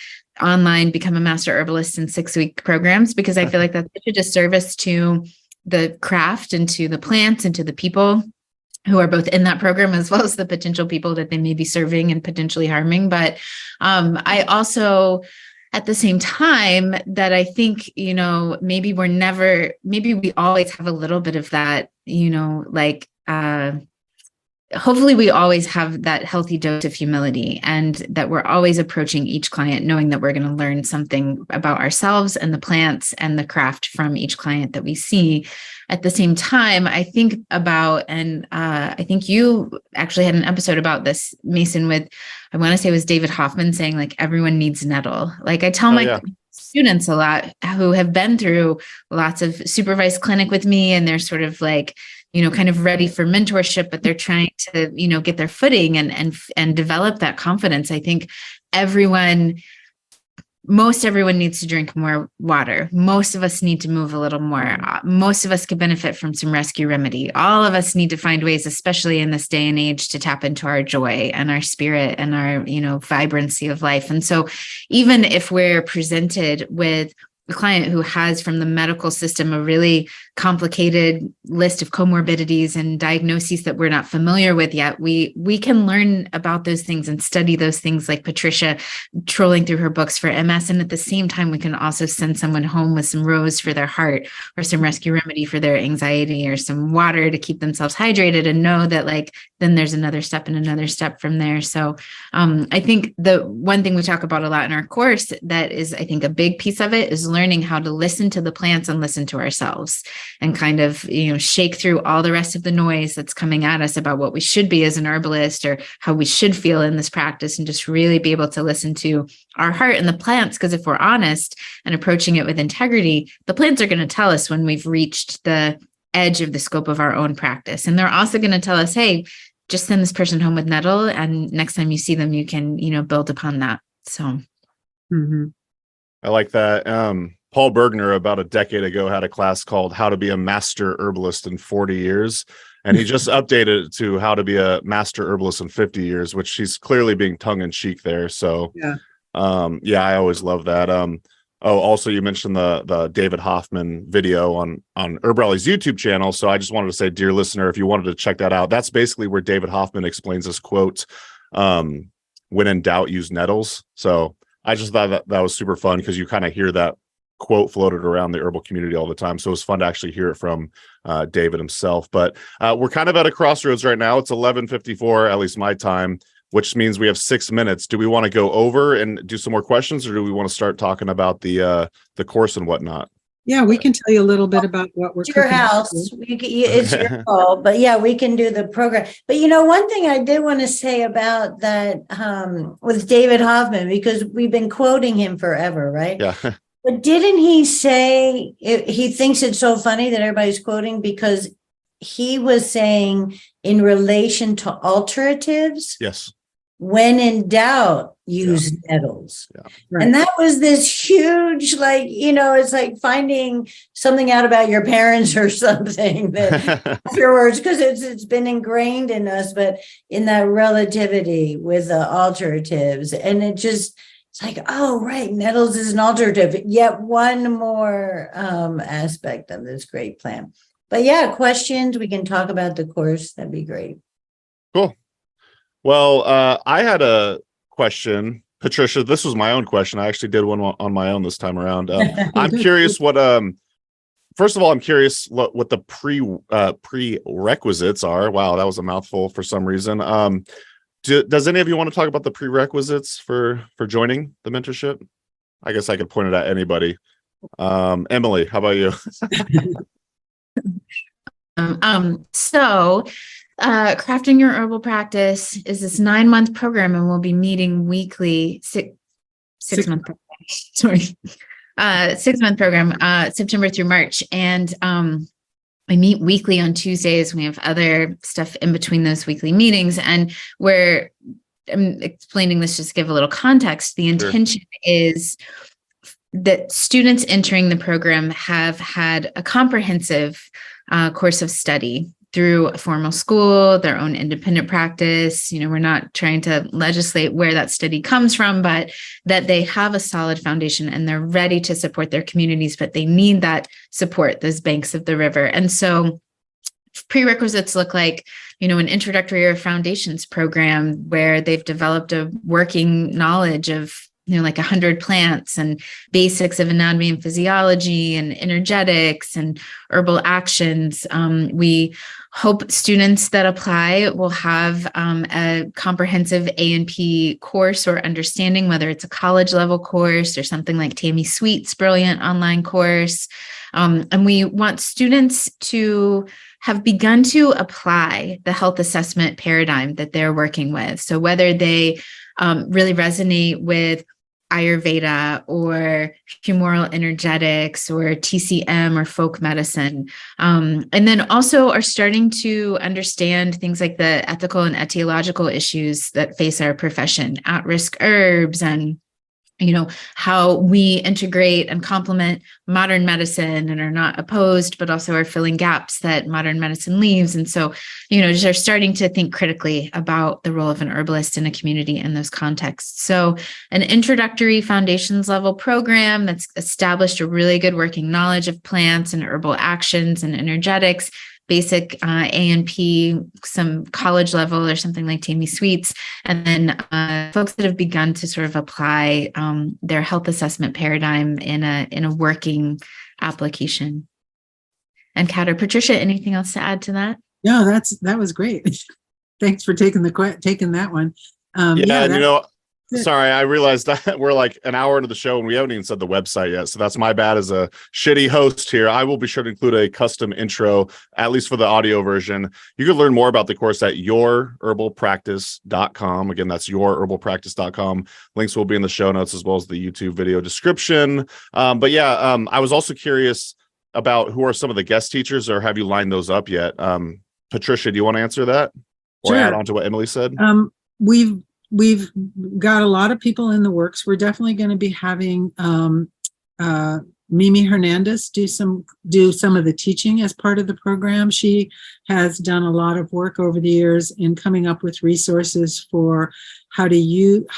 online become a master herbalist in 6-week programs, because I feel like that's such a disservice to the craft and to the plants and to the people who are both in that program, as well as the potential people that they may be serving and potentially harming. But I also, at the same time, that I think, maybe we always have a little bit of that, hopefully we always have that healthy dose of humility, and that we're always approaching each client knowing that we're going to learn something about ourselves and the plants and the craft from each client that we see. At the same time, I think about, and I think you actually had an episode about this, Mason, with, I want to say it was David Hoffman saying like, everyone needs nettle. Like I tell my students a lot who have been through lots of supervised clinic with me, and they're sort of like, kind of ready for mentorship, but they're trying to, get their footing and develop that confidence. I think most everyone needs to drink more water. Most of us need to move a little more. Most of us could benefit from some rescue remedy. All of us need to find ways, especially in this day and age, to tap into our joy and our spirit and our, vibrancy of life. And so even if we're presented with a client who has from the medical system a really complicated list of comorbidities and diagnoses that we're not familiar with yet, we can learn about those things and study those things, like Patricia trolling through her books for MS. And at the same time, we can also send someone home with some rose for their heart, or some rescue remedy for their anxiety, or some water to keep themselves hydrated, and know that then there's another step and another step from there. So I think the one thing we talk about a lot in our course that is, I think, a big piece of it is learning how to listen to the plants and listen to ourselves, and kind of, shake through all the rest of the noise that's coming at us about what we should be as an herbalist or how we should feel in this practice, and just really be able to listen to our heart and the plants. Because if we're honest and approaching it with integrity, the plants are going to tell us when we've reached the edge of the scope of our own practice. And they're also going to tell us, hey, just send this person home with nettle, and next time you see them, you can, build upon that. So. I like that. Paul Bergner, about a decade ago, had a class called How to Be a Master Herbalist in 40 Years. And he just updated it to How to Be a Master Herbalist in 50 Years, which he's clearly being tongue in cheek there. So, I always love that. Also, you mentioned the David Hoffman video on HerbRally's YouTube channel. So I just wanted to say, dear listener, if you wanted to check that out, that's basically where David Hoffman explains this quote, when in doubt, use nettles. So I just thought that was super fun, because you kind of hear that quote floated around the herbal community all the time. So it was fun to actually hear it from David himself. But we're kind of at a crossroads right now. It's 11:54, at least my time. which means we have 6 minutes. Do we want to go over and do some more questions, or do we want to start talking about the course and whatnot? Yeah, we can tell you a little bit about what we're It's your cooking. house. It's your call. But yeah, we can do the program. But one thing I did want to say about that with David Hoffman, because we've been quoting him forever, right? Yeah. But didn't he say he thinks it's so funny that everybody's quoting, because he was saying in relation to alteratives, Yes. when in doubt, use nettles. Yeah. Right. And that was this huge, it's like finding something out about your parents or something that afterwards, because it's been ingrained in us, but in that relativity with the alternatives. And it's like, oh, right, nettles is an alternative. Yet one more aspect of this great plan. But yeah, questions, we can talk about the course. That'd be great. Cool. Well, I had a question, Patricia. This was my own question. I actually did one on my own this time around. I'm curious what, first of all, I'm curious what the prerequisites are. Wow, that was a mouthful for some reason. Does any of you want to talk about the prerequisites for joining the mentorship? I guess I could point it at anybody. Emily, how about you? Crafting Your Herbal Practice is this 9-month program, and we'll be meeting weekly. 6-month program. Sorry, 6-month program, September through March, and I meet weekly on Tuesdays. We have other stuff in between those weekly meetings, and I'm explaining this just to give a little context. The intention is that students entering the program have had a comprehensive course of study through a formal school, their own independent practice. We're not trying to legislate where that study comes from, but that they have a solid foundation and they're ready to support their communities, but they need that support, those banks of the river. And so prerequisites look like, an introductory or foundations program where they've developed a working knowledge of like 100 plants and basics of anatomy and physiology and energetics and herbal actions. We hope students that apply will have a comprehensive A&P course or understanding, whether it's a college level course or something like Tammy Sweet's brilliant online course. And we want students to have begun to apply the health assessment paradigm that they're working with. So whether they really resonate with Ayurveda or humoral energetics or TCM or folk medicine. And then also are starting to understand things like the ethical and etiological issues that face our profession, at-risk herbs, and how we integrate and complement modern medicine and are not opposed, but also are filling gaps that modern medicine leaves. And so, just are starting to think critically about the role of an herbalist in a community in those contexts. So an introductory foundations level program that's established a really good working knowledge of plants and herbal actions and energetics, basic A&P, some college level or something like Tammy Sweet's, and then folks that have begun to sort of apply their health assessment paradigm in a working application. And Kat or Patricia, anything else to add to that? No, that was great. Thanks for taking that one. Sorry, I realized that we're like an hour into the show and we haven't even said the website yet. So that's my bad as a shitty host here. I will be sure to include a custom intro, at least for the audio version. You can learn more about the course at yourherbalpractice.com. Again, that's yourherbalpractice.com. Links will be in the show notes as well as the YouTube video description. I was also curious about who are some of the guest teachers, or have you lined those up yet? Patricia, do you want to answer that or add on to what Emily said? We've got a lot of people in the works. We're definitely going to be having Mimi Hernandez do some of the teaching as part of the program. She has done a lot of work over the years in coming up with resources for how to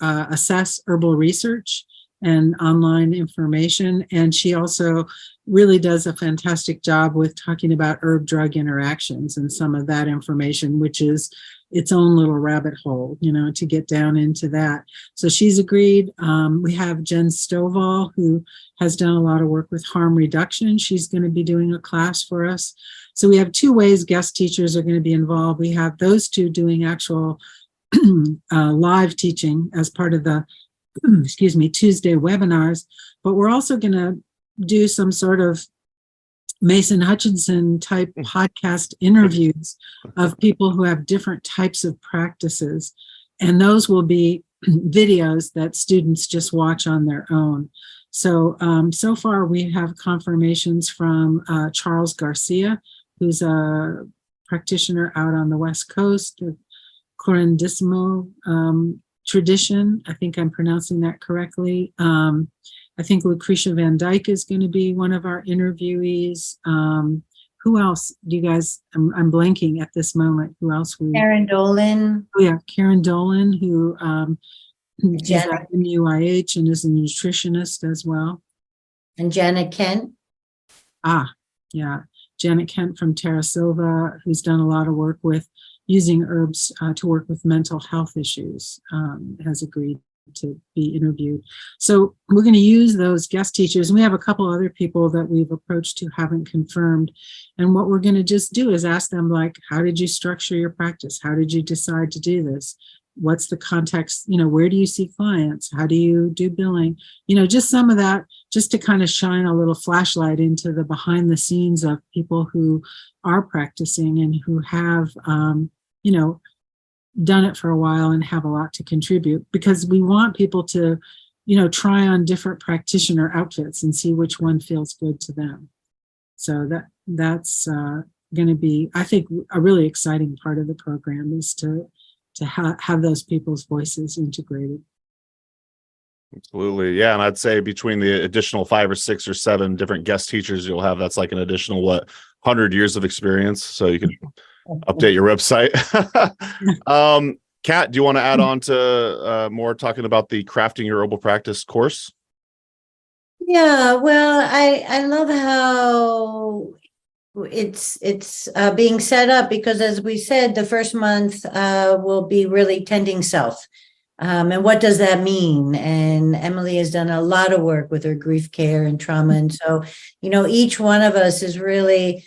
assess herbal research and online information. And she also really does a fantastic job with talking about herb-drug interactions and some of that information, which is its own little rabbit hole, to get down into that. So she's agreed. We have Jen Stovall, who has done a lot of work with harm reduction. She's going to be doing a class for us. So we have two ways guest teachers are going to be involved. We have those two doing actual live teaching as part of the, Tuesday webinars, but we're also going to do some sort of Mason Hutchinson type podcast interviews of people who have different types of practices. And those will be videos that students just watch on their own. So, so far we have confirmations from Charles Garcia, who's a practitioner out on the West Coast, the Correndissimo tradition. I think I'm pronouncing that correctly. I think Lucretia Van Dyke is going to be one of our interviewees. Who else? Do you guys? I'm blanking at this moment. Who else? Karen Dolan. Oh yeah, Karen Dolan, who is Janet. at MUIH and is a nutritionist as well. And Janet Kent. Yeah, Janet Kent from Terra Silva, who's done a lot of work with using herbs to work with mental health issues, has agreed to be interviewed. So we're going to use those guest teachers. And we have a couple other people that we've approached who haven't confirmed. And what we're going to just do is ask them, like, how did you structure your practice? How did you decide to do this? What's the context? Where do you see clients? How do you do billing? Just some of that, just to kind of shine a little flashlight into the behind the scenes of people who are practicing and who have, done it for a while and have a lot to contribute, because we want people to, try on different practitioner outfits and see which one feels good to them. So that's going to be, I think, a really exciting part of the program is to have those people's voices integrated. Absolutely. Yeah. And I'd say between the additional 5 or 6 or 7 different guest teachers you'll have, that's like an additional, 100 years of experience. So you can update your website. Kat, do you want to add on to more talking about the Crafting Your Herbal Practice course? Yeah, well, I love how it's being set up, because as we said, the first month will be really tending self. And what does that mean? And Emily has done a lot of work with her grief care and trauma. And so, each one of us is really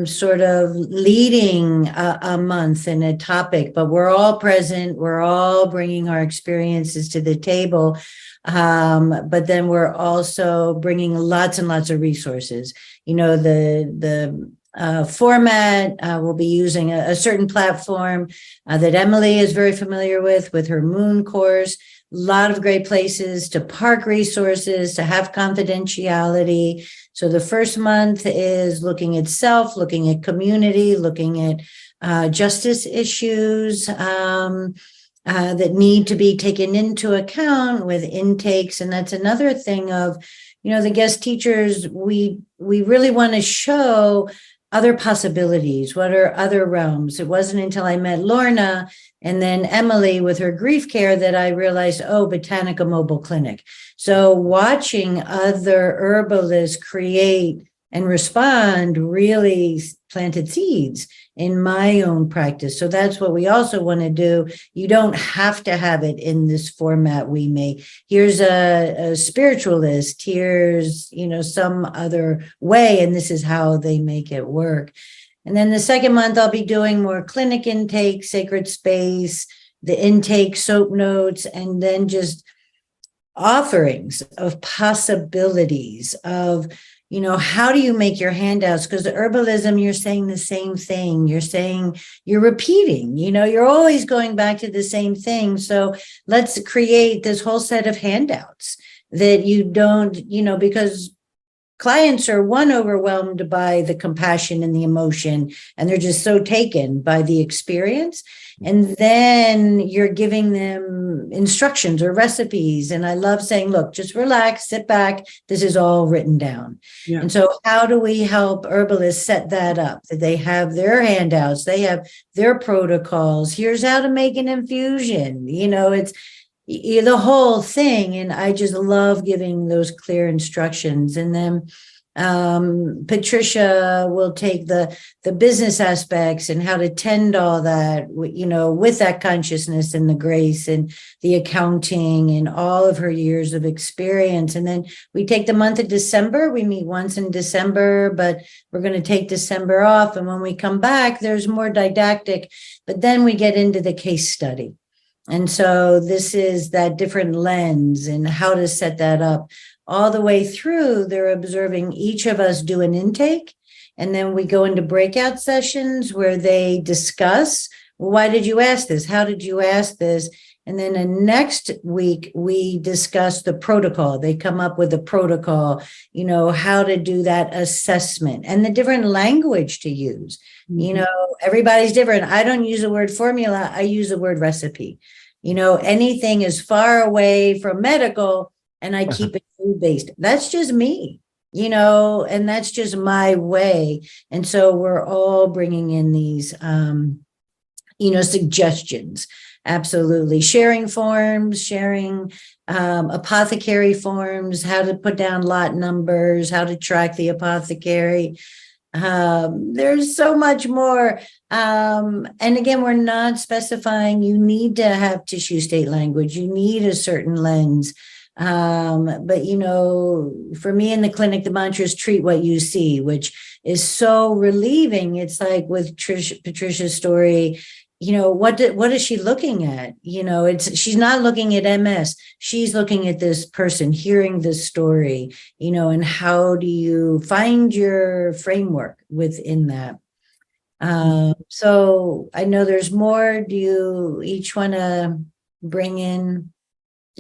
sort of leading a month in a topic, but we're all present. We're all bringing our experiences to the table. But then we're also bringing lots and lots of resources. The format, we'll be using a certain platform that Emily is very familiar with her Moon course. A lot of great places to park resources, to have confidentiality. So the first month is looking at self, looking at community, looking at justice issues that need to be taken into account with intakes. And that's another thing of, the guest teachers, we really want to show other possibilities. What are other realms? It wasn't until I met Lorna and then Emily with her grief care that I realized, Botanica Mobile Clinic. So watching other herbalists create and respond really planted seeds in my own practice. So that's what we also want to do. You don't have to have it in this format we make. Here's a spiritualist, here's, some other way, and this is how they make it work. And then the second month, I'll be doing more clinic intake, sacred space, the intake, soap notes, and then just offerings of possibilities of, how do you make your handouts? Because the herbalism, you're saying the same thing. You're repeating, you're always going back to the same thing. So let's create this whole set of handouts that you don't, because clients are overwhelmed by the compassion and the emotion, and they're just so taken by the experience. And then you're giving them instructions or recipes. And I love saying, look, just relax, sit back. This is all written down. Yeah. And so how do we help herbalists set that up? That they have their handouts, they have their protocols. Here's how to make an infusion. It's the whole thing. And I just love giving those clear instructions. And then Patricia will take the business aspects and how to tend all that, with that consciousness and the grace and the accounting and all of her years of experience. And then we take the month of December. We meet once in December, but we're going to take December off. And when we come back, there's more didactic, but then we get into the case study. And so this is that different lens and how to set that up. All the way through, they're observing each of us do an intake, and then we go into breakout sessions where they discuss, well, why did you ask this? How did you ask this? And then the next week, we discuss the protocol. They come up with a protocol, how to do that assessment and the different language to use. Mm-hmm. Everybody's different. I don't use the word formula. I use the word recipe. Anything is far away from medical, and I keep it food-based. That's just me, and that's just my way. And so we're all bringing in these, suggestions. Absolutely. Sharing forms, sharing apothecary forms, how to put down lot numbers, how to track the apothecary. There's so much more. And again, we're not specifying you need to have tissue state language. You need a certain lens. But for me in the clinic, the mantra is treat what you see, which is so relieving. It's like with Patricia's story, what is she looking at? She's not looking at MS. She's looking at this person, hearing this story, and how do you find your framework within that? So I know there's more. Do you each want to bring in?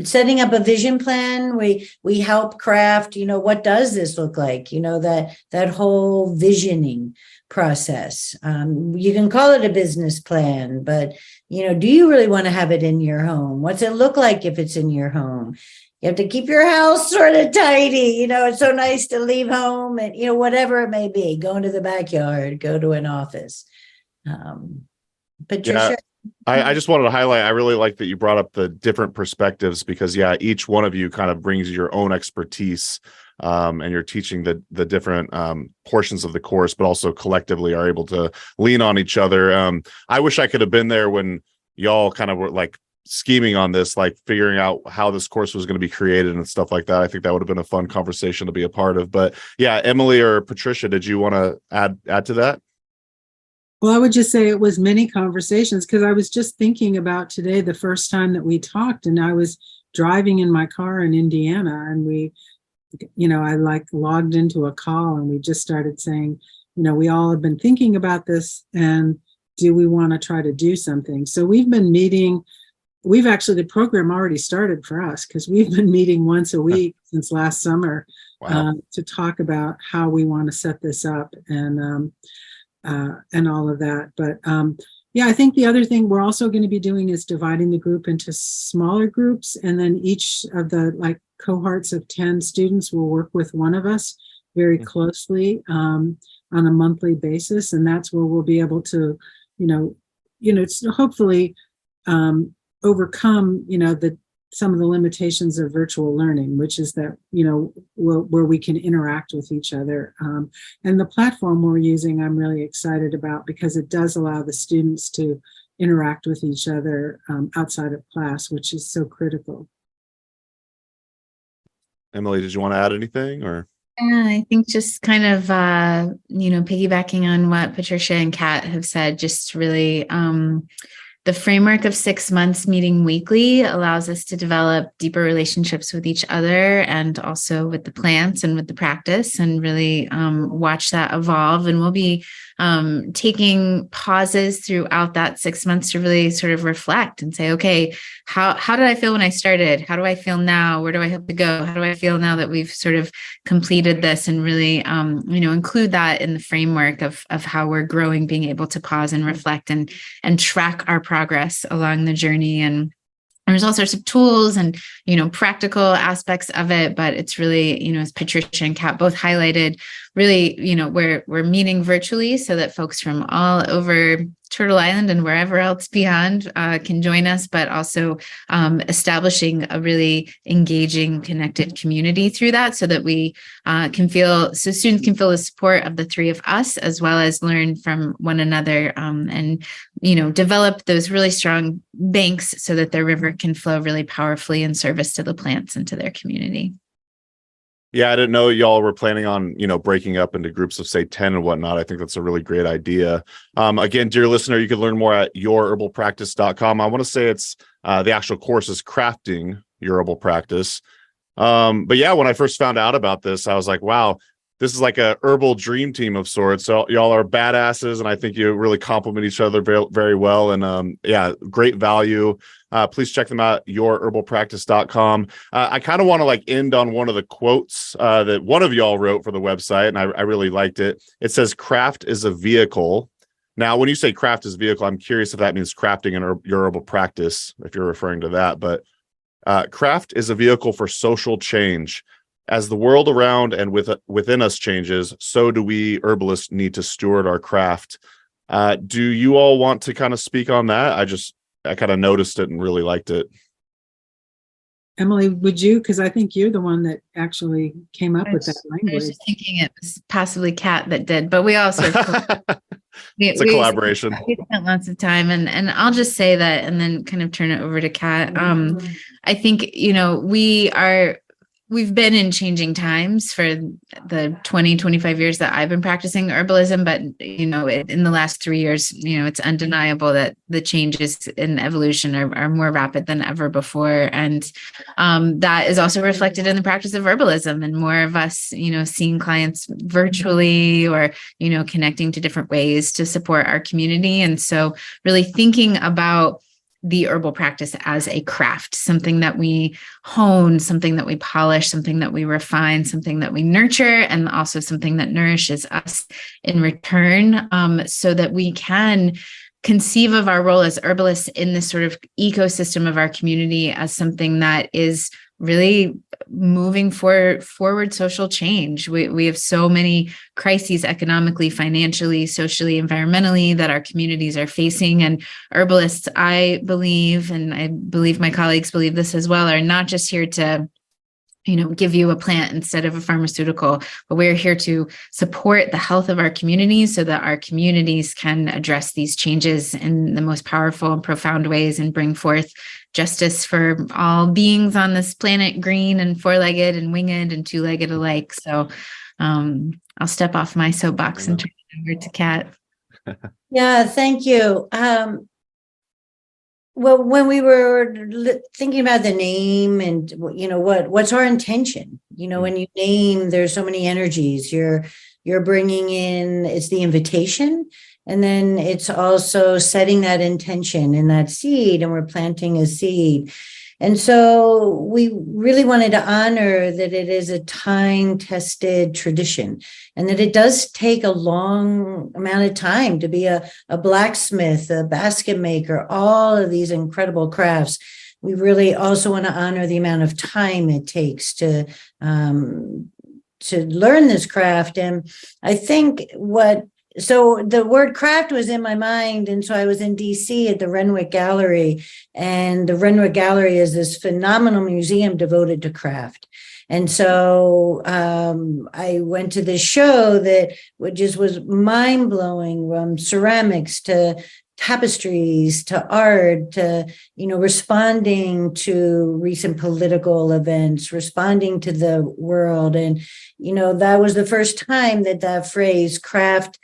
Setting up a vision plan, we help craft, what does this look like? That whole visioning process. You can call it a business plan, but, do you really want to have it in your home? What's it look like if it's in your home? You have to keep your house sort of tidy. It's so nice to leave home and, whatever it may be, go into the backyard, go to an office. Patricia? Yeah. I just wanted to highlight, I really like that you brought up the different perspectives because, each one of you kind of brings your own expertise and you're teaching the different portions of the course, but also collectively are able to lean on each other. I wish I could have been there when y'all kind of were like scheming on this, like figuring out how this course was going to be created and stuff like that. I think that would have been a fun conversation to be a part of. But Emily or Patricia, did you want to add to that? Well, I would just say it was many conversations because I was just thinking about today, the first time that we talked, and I was driving in my car in Indiana and I logged into a call and we just started saying, we all have been thinking about this and do we want to try to do something? So we've been meeting. The program already started for us because we've been meeting once a week since last summer. Wow. To talk about how we want to set this up and all of that. But I think the other thing we're also going to be doing is dividing the group into smaller groups. And then each of the cohorts of 10 students will work with one of us very closely on a monthly basis. And that's where we'll be able to, hopefully overcome, some of the limitations of virtual learning, which is that, where we can interact with each other. And the platform we're using, I'm really excited about because it does allow the students to interact with each other outside of class, which is so critical. Emily, did you want to add anything or? Yeah, I think just kind of, piggybacking on what Patricia and Kat have said, just really, the framework of 6 months meeting weekly allows us to develop deeper relationships with each other and also with the plants and with the practice and really watch that evolve. And we'll be taking pauses throughout that 6 months to really sort of reflect and say, okay, how did I feel when I started? How do I feel now? Where do I hope to go? How do I feel now that we've sort of completed this and really, include that in the framework of how we're growing, being able to pause and reflect and track our progress along the journey. And there's all sorts of tools and, practical aspects of it, but it's really, as Patricia and Kat both highlighted, really, we're meeting virtually so that folks from all over Turtle Island and wherever else beyond can join us, but also establishing a really engaging, connected community through that, so that we students can feel the support of the three of us, as well as learn from one another, and develop those really strong banks so that their river can flow really powerfully in service to the plants and to their community. Yeah, I didn't know y'all were planning on, breaking up into groups of, say, 10 and whatnot. I think that's a really great idea. Again, dear listener, you can learn more at yourherbalpractice.com. I want to say it's the actual course is Crafting Your Herbal Practice. But yeah, when I first found out about this, I was like, wow, this is like a herbal dream team of sorts. So y'all are badasses, and I think you really complement each other very, very well. And yeah, great value. Please check them out, yourherbalpractice.com. I kind of want to end on one of the quotes that one of y'all wrote for the website, and I really liked it. It says, "Craft is a vehicle." Now, when you say craft is vehicle, I'm curious if that means crafting in your herbal practice, if you're referring to that. But craft is a vehicle for social change. As the world around and within us changes, so do we herbalists need to steward our craft. Do you all want to kind of speak on that? I kind of noticed it and really liked it. Emily, would you? Because I think you're the one that actually came up with that language. I was just thinking it was possibly Kat that did, but we also it's a collaboration. We spent lots of time, and I'll just say that, and then kind of turn it over to Kat. I think we've been in changing times for the 25 years that I've been practicing herbalism, but, in the last 3 years, it's undeniable that the changes in evolution are more rapid than ever before. And that is also reflected in the practice of herbalism, and more of us, seeing clients virtually or, connecting to different ways to support our community. And so really thinking about the herbal practice as a craft, something that we hone, something that we polish, something that we refine, something that we nurture, and also something that nourishes us in return, so that we can conceive of our role as herbalists in this sort of ecosystem of our community as something that is really moving forward social change. We have so many crises economically, financially, socially, environmentally that our communities are facing. And herbalists, I believe, and I believe my colleagues believe this as well, are not just here to give you a plant instead of a pharmaceutical, but we're here to support the health of our communities so that our communities can address these changes in the most powerful and profound ways and bring forth justice for all beings on this planet, green and four-legged and winged and two-legged alike. So I'll step off my soapbox and turn it over to Kat. Yeah, thank you. Well, when we were thinking about the name and, what's our intention? When you name, there's so many energies. You're bringing in, it's the invitation, and then it's also setting that intention in that seed, and we're planting a seed. And so we really wanted to honor that it is a time-tested tradition, and that it does take a long amount of time to be a blacksmith, a basket maker, all of these incredible crafts. We really also want to honor the amount of time it takes to learn this craft. And I think so the word craft was in my mind. And so I was in DC at the Renwick Gallery, and the Renwick Gallery is this phenomenal museum devoted to craft. And so I went to this show that just was mind blowing, from ceramics to tapestries to art to, responding to recent political events, responding to the world. And, that was the first time that phrase craft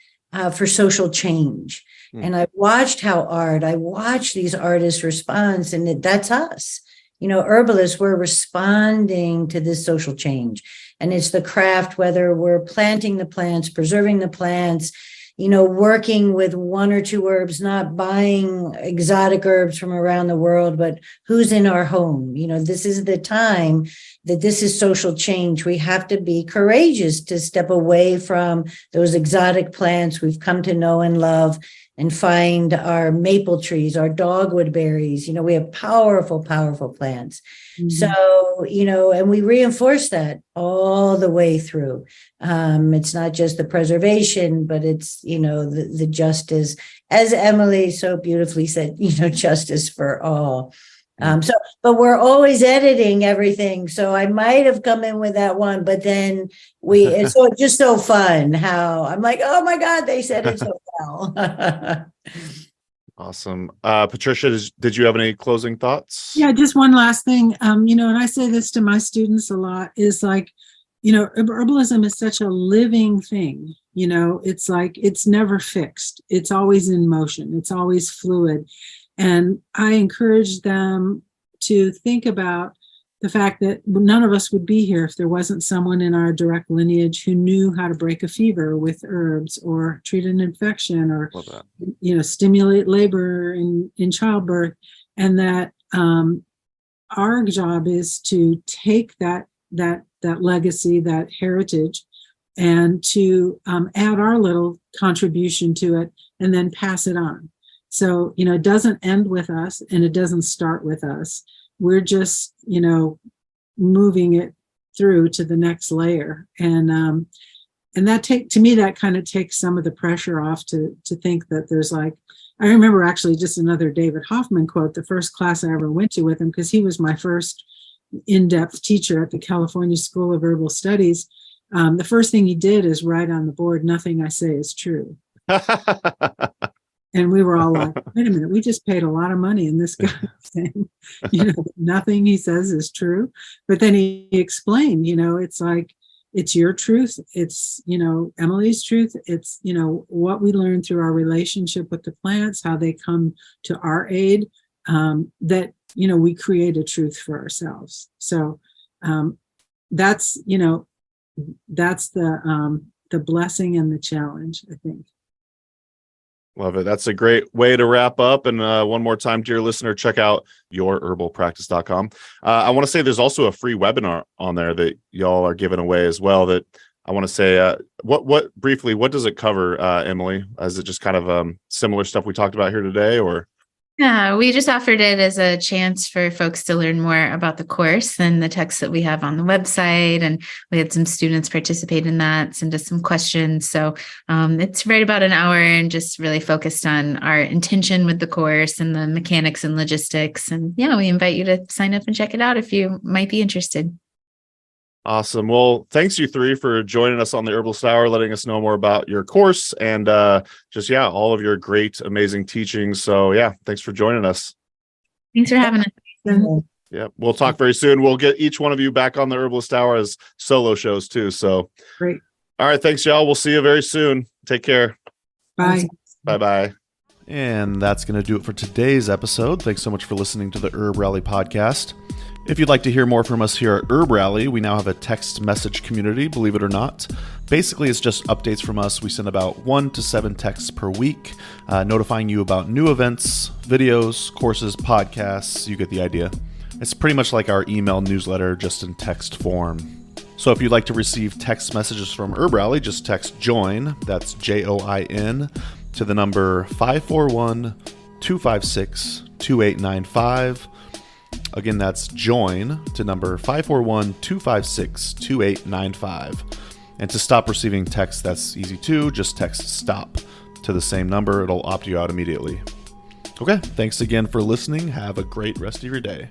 for social change. And I watched I watched these artists respond, and that's us. Herbalists, we're responding to this social change. And it's the craft, whether we're planting the plants, preserving the plants, working with one or two herbs, not buying exotic herbs from around the world, but who's in our home. This is the time, that this is social change. We have to be courageous to step away from those exotic plants we've come to know and love and find our maple trees, our dogwood berries. We have powerful, powerful plants. Mm-hmm. So, and we reinforce that all the way through. It's not just the preservation, but it's, the justice, as Emily so beautifully said, justice for all. But we're always editing everything. So I might have come in with that one, but then it's just so fun how I'm like, oh my God, they said it so well. Awesome. Patricia, did you have any closing thoughts? Yeah, just one last thing. And I say this to my students a lot, is like, herbalism is such a living thing. It's like, it's never fixed. It's always in motion. It's always fluid. And I encourage them to think about the fact that none of us would be here if there wasn't someone in our direct lineage who knew how to break a fever with herbs, or treat an infection, or stimulate labor in childbirth. And that our job is to take that legacy, that heritage, and to add our little contribution to it, and then pass it on. So, it doesn't end with us, and it doesn't start with us. We're just, moving it through to the next layer. And that to me, that kind of takes some of the pressure off to think that there's like, I remember actually just another David Hoffman quote, the first class I ever went to with him, because he was my first in-depth teacher at the California School of Herbal Studies. The first thing he did is write on the board, "Nothing I say is true." And we were all like, wait a minute, we just paid a lot of money and this guy saying, nothing he says is true. But then he explained, it's like, it's your truth. It's, Emily's truth. It's, what we learn through our relationship with the plants, how they come to our aid, that, we create a truth for ourselves. So that's, that's the blessing and the challenge, I think. Love it. That's a great way to wrap up. And one more time, dear listener, check out yourherbalpractice.com. I want to say there's also a free webinar on there that y'all are giving away as well, that I want to say, what briefly, what does it cover, Emily? Is it just kind of similar stuff we talked about here today, or? Yeah, we just offered it as a chance for folks to learn more about the course and the text that we have on the website. And we had some students participate in that, send us some questions. So it's right about an hour and just really focused on our intention with the course and the mechanics and logistics. And yeah, we invite you to sign up and check it out if you might be interested. Awesome. Well, thanks you three for joining us on the Herbalist Hour, letting us know more about your course and all of your great, amazing teachings. So yeah, thanks for joining us. Thanks for having us. Yeah, we'll talk very soon. We'll get each one of you back on the Herbalist Hour as solo shows too. So great. All right. Thanks, y'all. We'll see you very soon. Take care. Bye. Bye-bye. And that's going to do it for today's episode. Thanks so much for listening to the HerbRally podcast. If you'd like to hear more from us here at HerbRally, we now have a text message community, believe it or not. Basically, it's just updates from us. We send about 1 to 7 texts per week, notifying you about new events, videos, courses, podcasts. You get the idea. It's pretty much like our email newsletter, just in text form. So if you'd like to receive text messages from HerbRally, just text JOIN, that's JOIN, to the number 541-256-2895. Again, that's JOIN to number 541-256-2895. And to stop receiving texts, that's easy too. Just text STOP to the same number. It'll opt you out immediately. Okay, thanks again for listening. Have a great rest of your day.